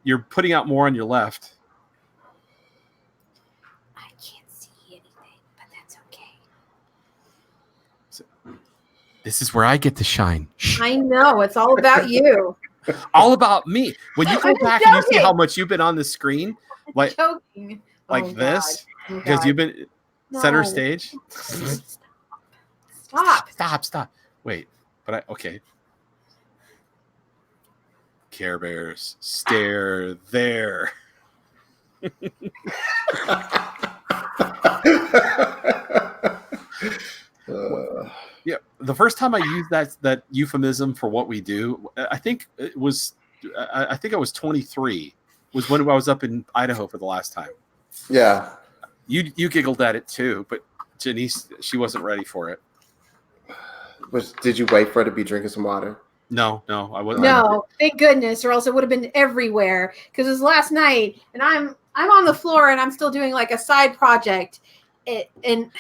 you're putting out more on your left. I can't see anything, but that's okay. This is where I get to shine. I know. It's all about you. All about me. When you go I'm back and you see joking. how much you've been on the screen, like Joking. like Oh, this, God. Oh, because God. you've been center No. stage. Stop. Stop. Wait, but okay. Care Bears, stare there. Yeah, the first time I used that euphemism for what we do, I think it was, I think I was 23. Was when I was up in Idaho for the last time. Yeah. You giggled at it too, but Genese, she wasn't ready for it. Did you wait for her to be drinking some water? No, I wasn't. No, thank goodness, or else it would have been everywhere. Because it was last night, and I'm on the floor, and I'm still doing like a side project, and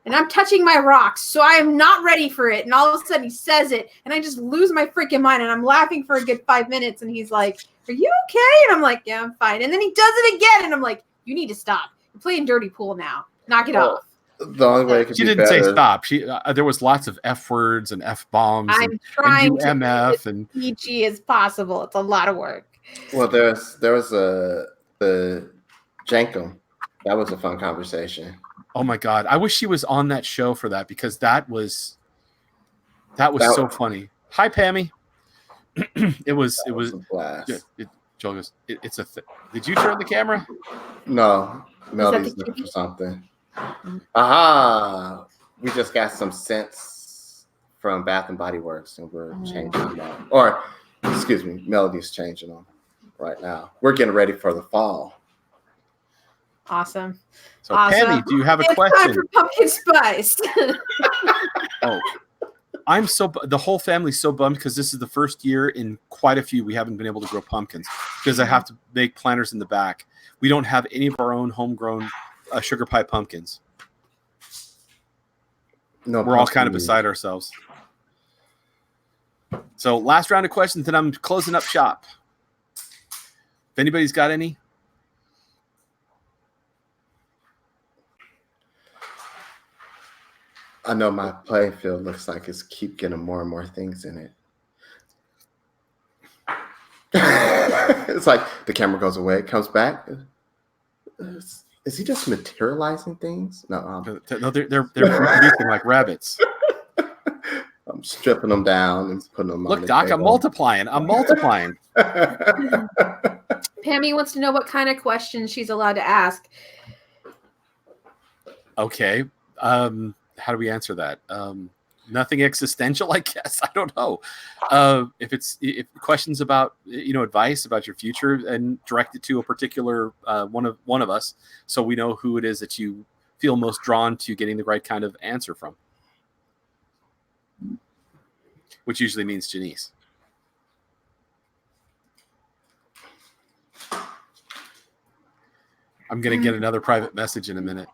I'm touching my rocks, so I am not ready for it. And all of a sudden, he says it, and I just lose my freaking mind, and I'm laughing for a good 5 minutes, and he's like, "Are you okay?" And I'm like, "Yeah, I'm fine." And then he does it again, and I'm like, "You need to stop. You're playing dirty pool now. Knock it off." The only way it could She be didn't say better. stop. She there was lots of F words and F bombs. I'm trying to be UMF as and PG as possible. It's a lot of work. Well, there was the Jankum. That was a fun conversation. oh my God, I wish she was on that show for that, because that was so funny. Hi, Pammy. it was a blast. Joel goes, it's a did you turn the camera? No, Melody's the looking for something. Aha! We just got some scents from Bath and Body Works, and we're changing them up. Or, excuse me, Melody's changing them right now. We're getting ready for the fall. Awesome. So, Pammy, do you have a It's question? time for pumpkin spice. Oh, the whole family's so bummed, because this is the first year in quite a few we haven't been able to grow pumpkins, because I have to make planters in the back. We don't have any of our own homegrown sugar pie pumpkins. No, we're all kind of beside ourselves. So last round of questions, then I'm closing up shop. If anybody's got any. I know my playing field looks like it's keep getting more and more things in it. It's like the camera goes away, comes back. Is he just materializing things? No, they're reproducing like rabbits. I'm stripping them down and putting them on Look, the Doc, table. I'm multiplying. Pammy wants to know what kind of questions she's allowed to ask. Okay. How do we answer that? Nothing existential, I guess. I don't know. If questions about advice about your future, and direct it to a particular one of us, so we know who it is that you feel most drawn to getting the right kind of answer from, which usually means Genese. I'm gonna get another private message in a minute.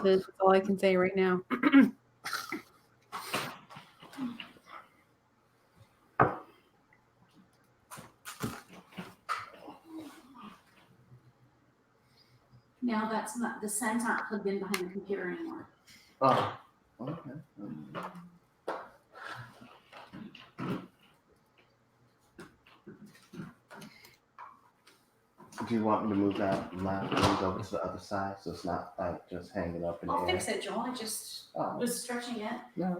That's all I can say right now. Now that's not, the sun's not plugged in behind the computer anymore. Oh, okay. Do you want me to move that lamp over to the other side so it's not like just hanging up in the I'll air? fix it, Joel. I just was stretching it. No.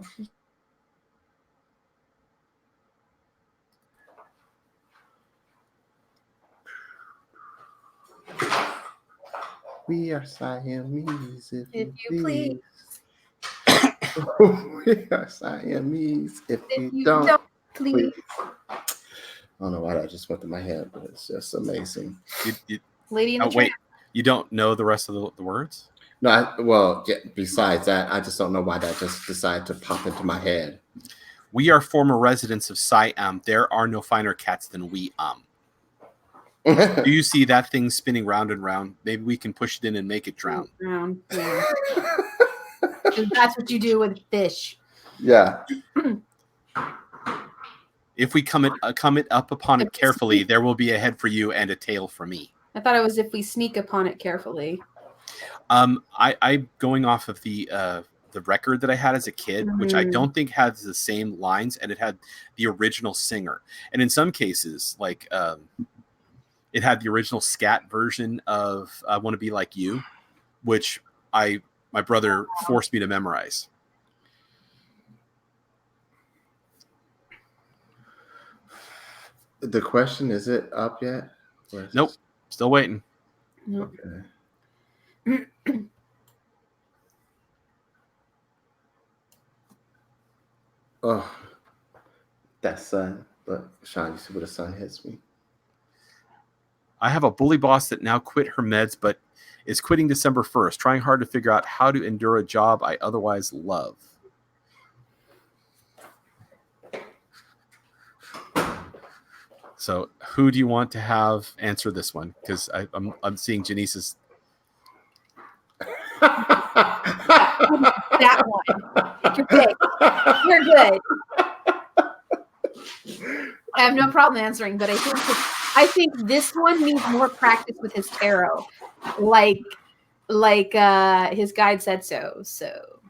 We are Siamese, if you please. We are Siamese, if you don't please. I don't know why that just went through my head, but it's just amazing. Lady in the wait, you don't know the rest of the words? No, besides that, I just don't know why that just decided to pop into my head. We are former residents of Siam. There are no finer cats than we. Do you see that thing spinning round and round? Maybe we can push it in and make it drown. Drown. Yeah. That's what you do with fish. Yeah. If we come it up upon it carefully, there will be a head for you and a tail for me. I thought it was if we sneak upon it carefully. I going off of the record that I had as a kid, which I don't think has the same lines, and it had the original singer. And in some cases, like it had the original scat version of "I Want to Be Like You," which my brother forced me to memorize. The question, is it up yet? Nope, still waiting. Nope. Okay. Oh, that sun. But Sean, you see where the sun hits me? I have a bully boss that now quit her meds, but is quitting December 1st, trying hard to figure out how to endure a job I otherwise love. So who do you want to have answer this one? Because I'm seeing Genese's. That one. You're good. You're good. I have no problem answering, but I think this one needs more practice with his tarot, like his guide said so. So,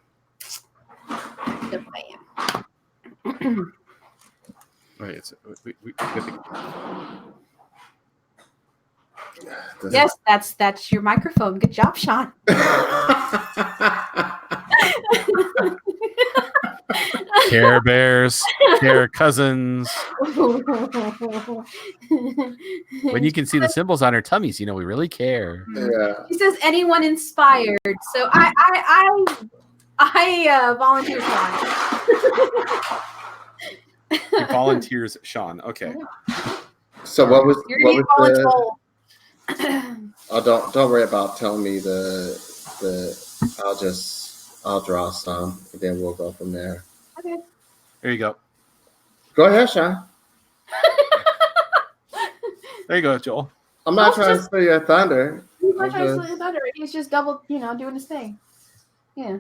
good plan. Right, it's, Yes, that's your microphone. Good job, Sean. Care Bears, Care Cousins. When you can see the symbols on our tummies, you know we really care. Yeah. She says anyone inspired. So I volunteer Sean. He volunteers Sean. Okay. So what was You're gonna what get was the? voluntold. Oh, don't worry about telling me the. I'll draw some, and then we'll go from there. Okay. There you go. Go ahead, Sean. There you go, Joel. I'm not trying to steal your thunder. He's not trying to steal his thunder. He's just double, doing his thing. Yeah.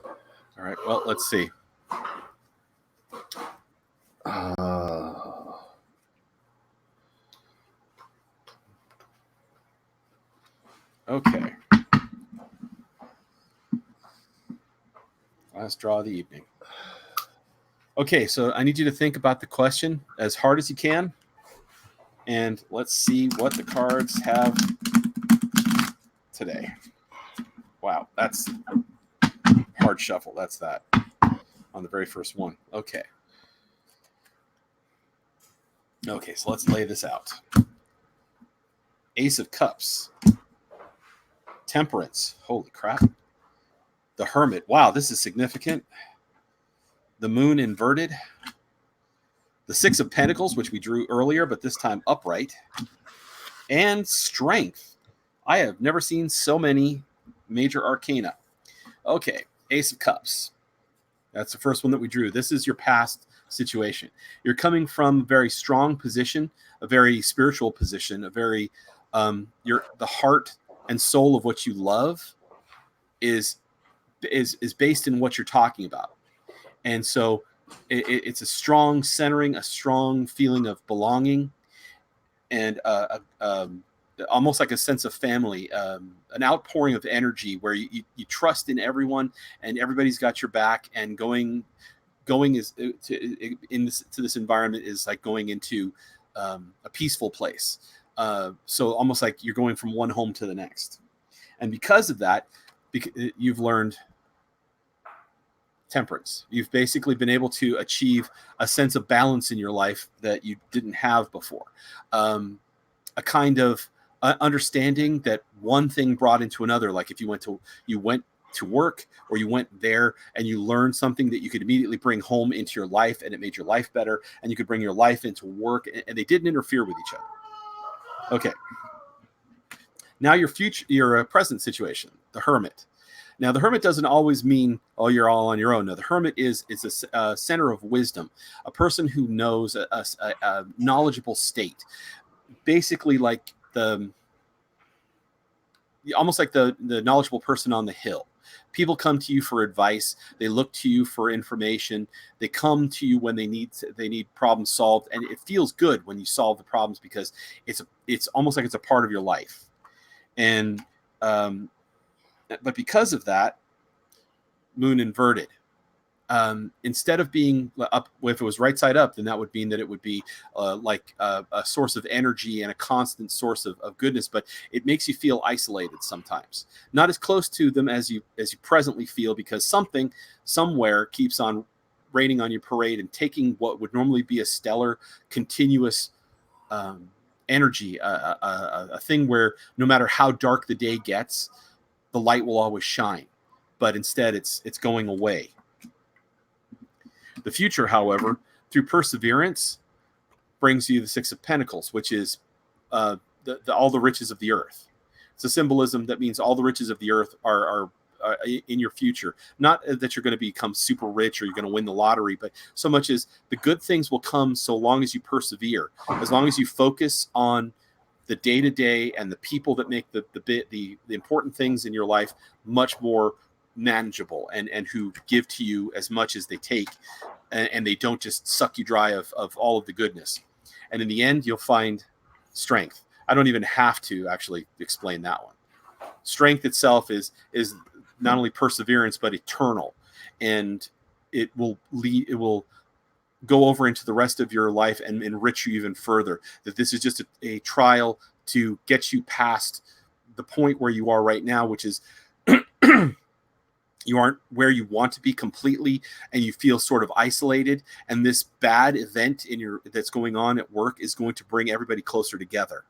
All right. Well, let's see. Okay. Last draw of the evening. Okay, so I need you to think about the question as hard as you can. And let's see what the cards have today. Wow, that's hard shuffle. That's that on the very first one. Okay. Okay, so let's lay this out. Ace of Cups. Temperance. Holy crap. The Hermit. Wow, this is significant. The Moon inverted. The Six of Pentacles, which we drew earlier, but this time upright. And Strength. I have never seen so many major arcana. Okay, Ace of Cups. That's the first one that we drew. This is your past situation. You're coming from a very strong position, a very spiritual position, a very the heart and soul of what you love is based in what you're talking about. And so it's a strong centering, a strong feeling of belonging, and almost like a sense of family, an outpouring of energy where you trust in everyone and everybody's got your back, and going is to this environment is like going into a peaceful place. So almost like you're going from one home to the next. And because of that, you've learned temperance. You've basically been able to achieve a sense of balance in your life that you didn't have before. A kind of understanding that one thing brought into another. Like if you went to work, or you went there and you learned something that you could immediately bring home into your life, and it made your life better, and you could bring your life into work, and they didn't interfere with each other. Okay. Now your present situation, the Hermit. Now, the Hermit doesn't always mean, oh, you're all on your own. No, the Hermit is a center of wisdom, a person who knows a knowledgeable state, basically like almost like the knowledgeable person on the hill. People come to you for advice. They look to you for information. They come to you when they need problems solved, and it feels good when you solve the problems because it's almost like it's a part of your life. And but because of that, moon inverted. Instead of being up, if it was right side up, then that would mean that it would be like a source of energy and a constant source of goodness. But it makes you feel isolated sometimes, not as close to them as you presently feel, because something somewhere keeps on raining on your parade and taking what would normally be a stellar, continuous energy, a thing where no matter how dark the day gets, the light will always shine. But instead, it's going away. The future, however, through perseverance, brings you the Six of Pentacles, which is all the riches of the earth. It's a symbolism that means all the riches of the earth are in your future. Not that you're going to become super rich or you're going to win the lottery, but so much as the good things will come so long as you persevere, as long as you focus on the day-to-day and the people that make the important things in your life much more manageable, and who give to you as much as they take, and they don't just suck you dry of all of the goodness. And in the end, you'll find strength. I don't even have to actually explain that one. Strength itself is not only perseverance but eternal, and it will go over into the rest of your life and enrich you even further. That this is just a trial to get you past the point where you are right now, which is you aren't where you want to be completely, and you feel sort of isolated. And this bad event that's going on at work is going to bring everybody closer together.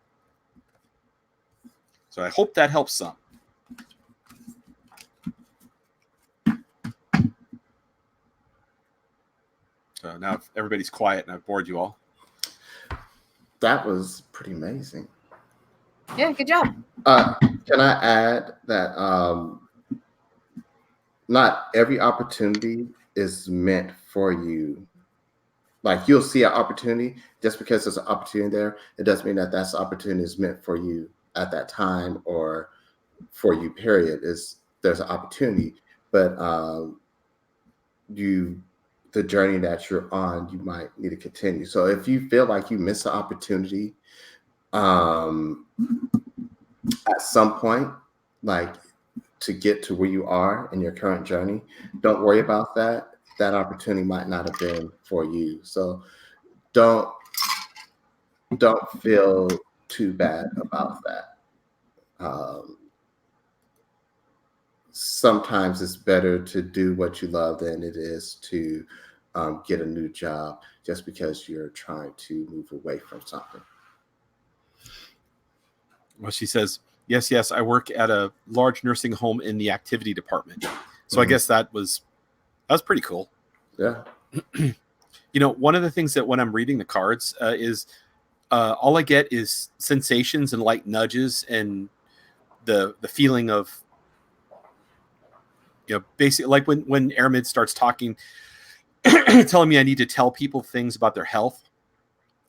So I hope that helps some. So now everybody's quiet and I've bored you all. That was pretty amazing. Yeah, good job. Can I add that not every opportunity is meant for you. Like, you'll see an opportunity, just because there's an opportunity there, it doesn't mean that that's opportunity is meant for you at that time or for you, period. There's an opportunity, but the journey that you're on, you might need to continue. So if you feel like you miss an opportunity at some point, like to get to where you are in your current journey, don't worry about that. That opportunity might not have been for you. So don't feel too bad about that. Sometimes it's better to do what you love than it is to get a new job just because you're trying to move away from something. Well, she says, yes, I work at a large nursing home in the activity department. So I guess that was pretty cool. Yeah. One of the things that when I'm reading the cards is all I get is sensations and light nudges and the feeling of, basically like when Aramid starts talking, telling me I need to tell people things about their health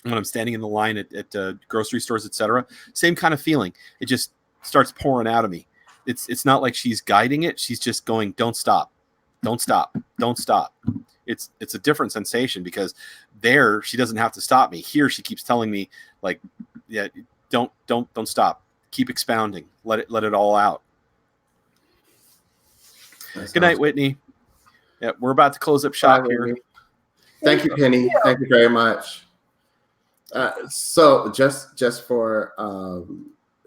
when I'm standing in the line at grocery stores, etc. Same kind of feeling. It just starts pouring out of me. It's not like she's guiding it. She's just going, don't stop, don't stop, don't stop. It's a different sensation because there she doesn't have to stop me. Here she keeps telling me, like, yeah, don't stop. Keep expounding. Let it all out. Good night, Whitney. Yeah, we're about to close up shop here. Thank you, Penny. Thank you very much. So just for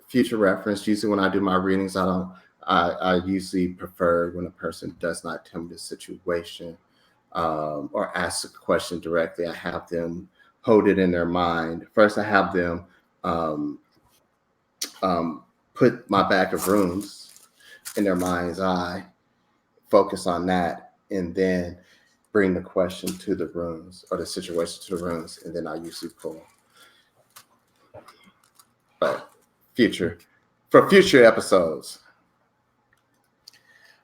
future reference, usually when I do my readings, I usually prefer when a person does not tell me the situation or ask a question directly. I have them hold it in their mind. First, I have them put my bag of runes in their mind's eye, focus on that, and then bring the question to the runes or the situation to the runes, and then I usually pull. But for future episodes.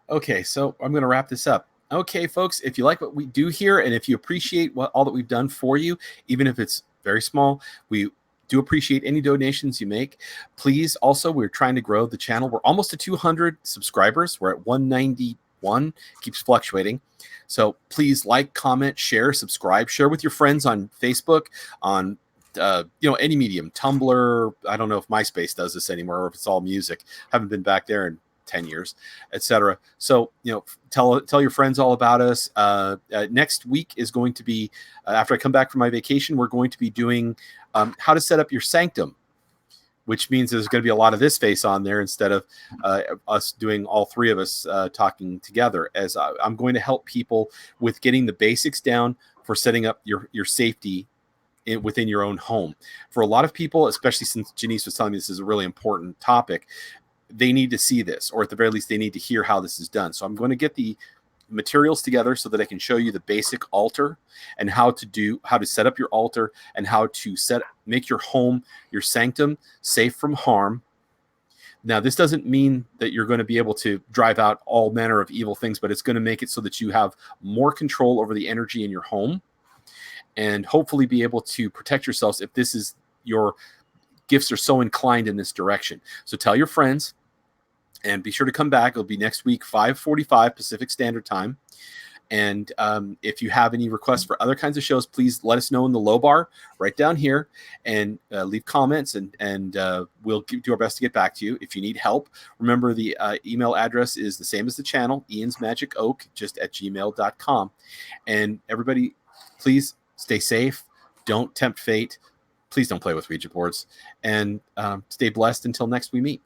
Okay, so I'm going to wrap this up. Okay, folks, if you like what we do here and if you appreciate all that we've done for you, even if it's very small, we do appreciate any donations you make. Please, also, we're trying to grow the channel. We're almost to 200 subscribers. We're at 191, keeps fluctuating. So please like, comment, share, subscribe, share with your friends on Facebook, on any medium, Tumblr. I don't know if MySpace does this anymore or if it's all music. Haven't been back there in 10 years, etc. So, tell your friends all about us. Next week is going to be, after I come back from my vacation, we're going to be doing how to set up your sanctum, which means there's going to be a lot of this face on there instead of us doing all three of us talking together, as I'm going to help people with getting the basics down for setting up your safety within your own home. For a lot of people, especially since Genese was telling me this is a really important topic, they need to see this, or at the very least, they need to hear how this is done. So I'm going to get the materials together so that I can show you the basic altar and how to set up your altar and how to make your home, your sanctum, safe from harm. Now, this doesn't mean that you're going to be able to drive out all manner of evil things, but it's going to make it so that you have more control over the energy in your home, and hopefully be able to protect yourselves if this is your gifts are so inclined in this direction. So tell your friends, and be sure to come back. It'll be next week, 5:45 Pacific Standard Time. And if you have any requests for other kinds of shows, please let us know in the low bar right down here, and leave comments, and we'll do our best to get back to you. If you need help, remember the email address is the same as the channel, Ian's Magic Oak, just at gmail.com. And everybody, please stay safe. Don't tempt fate. Please don't play with Ouija boards. And stay blessed until next we meet.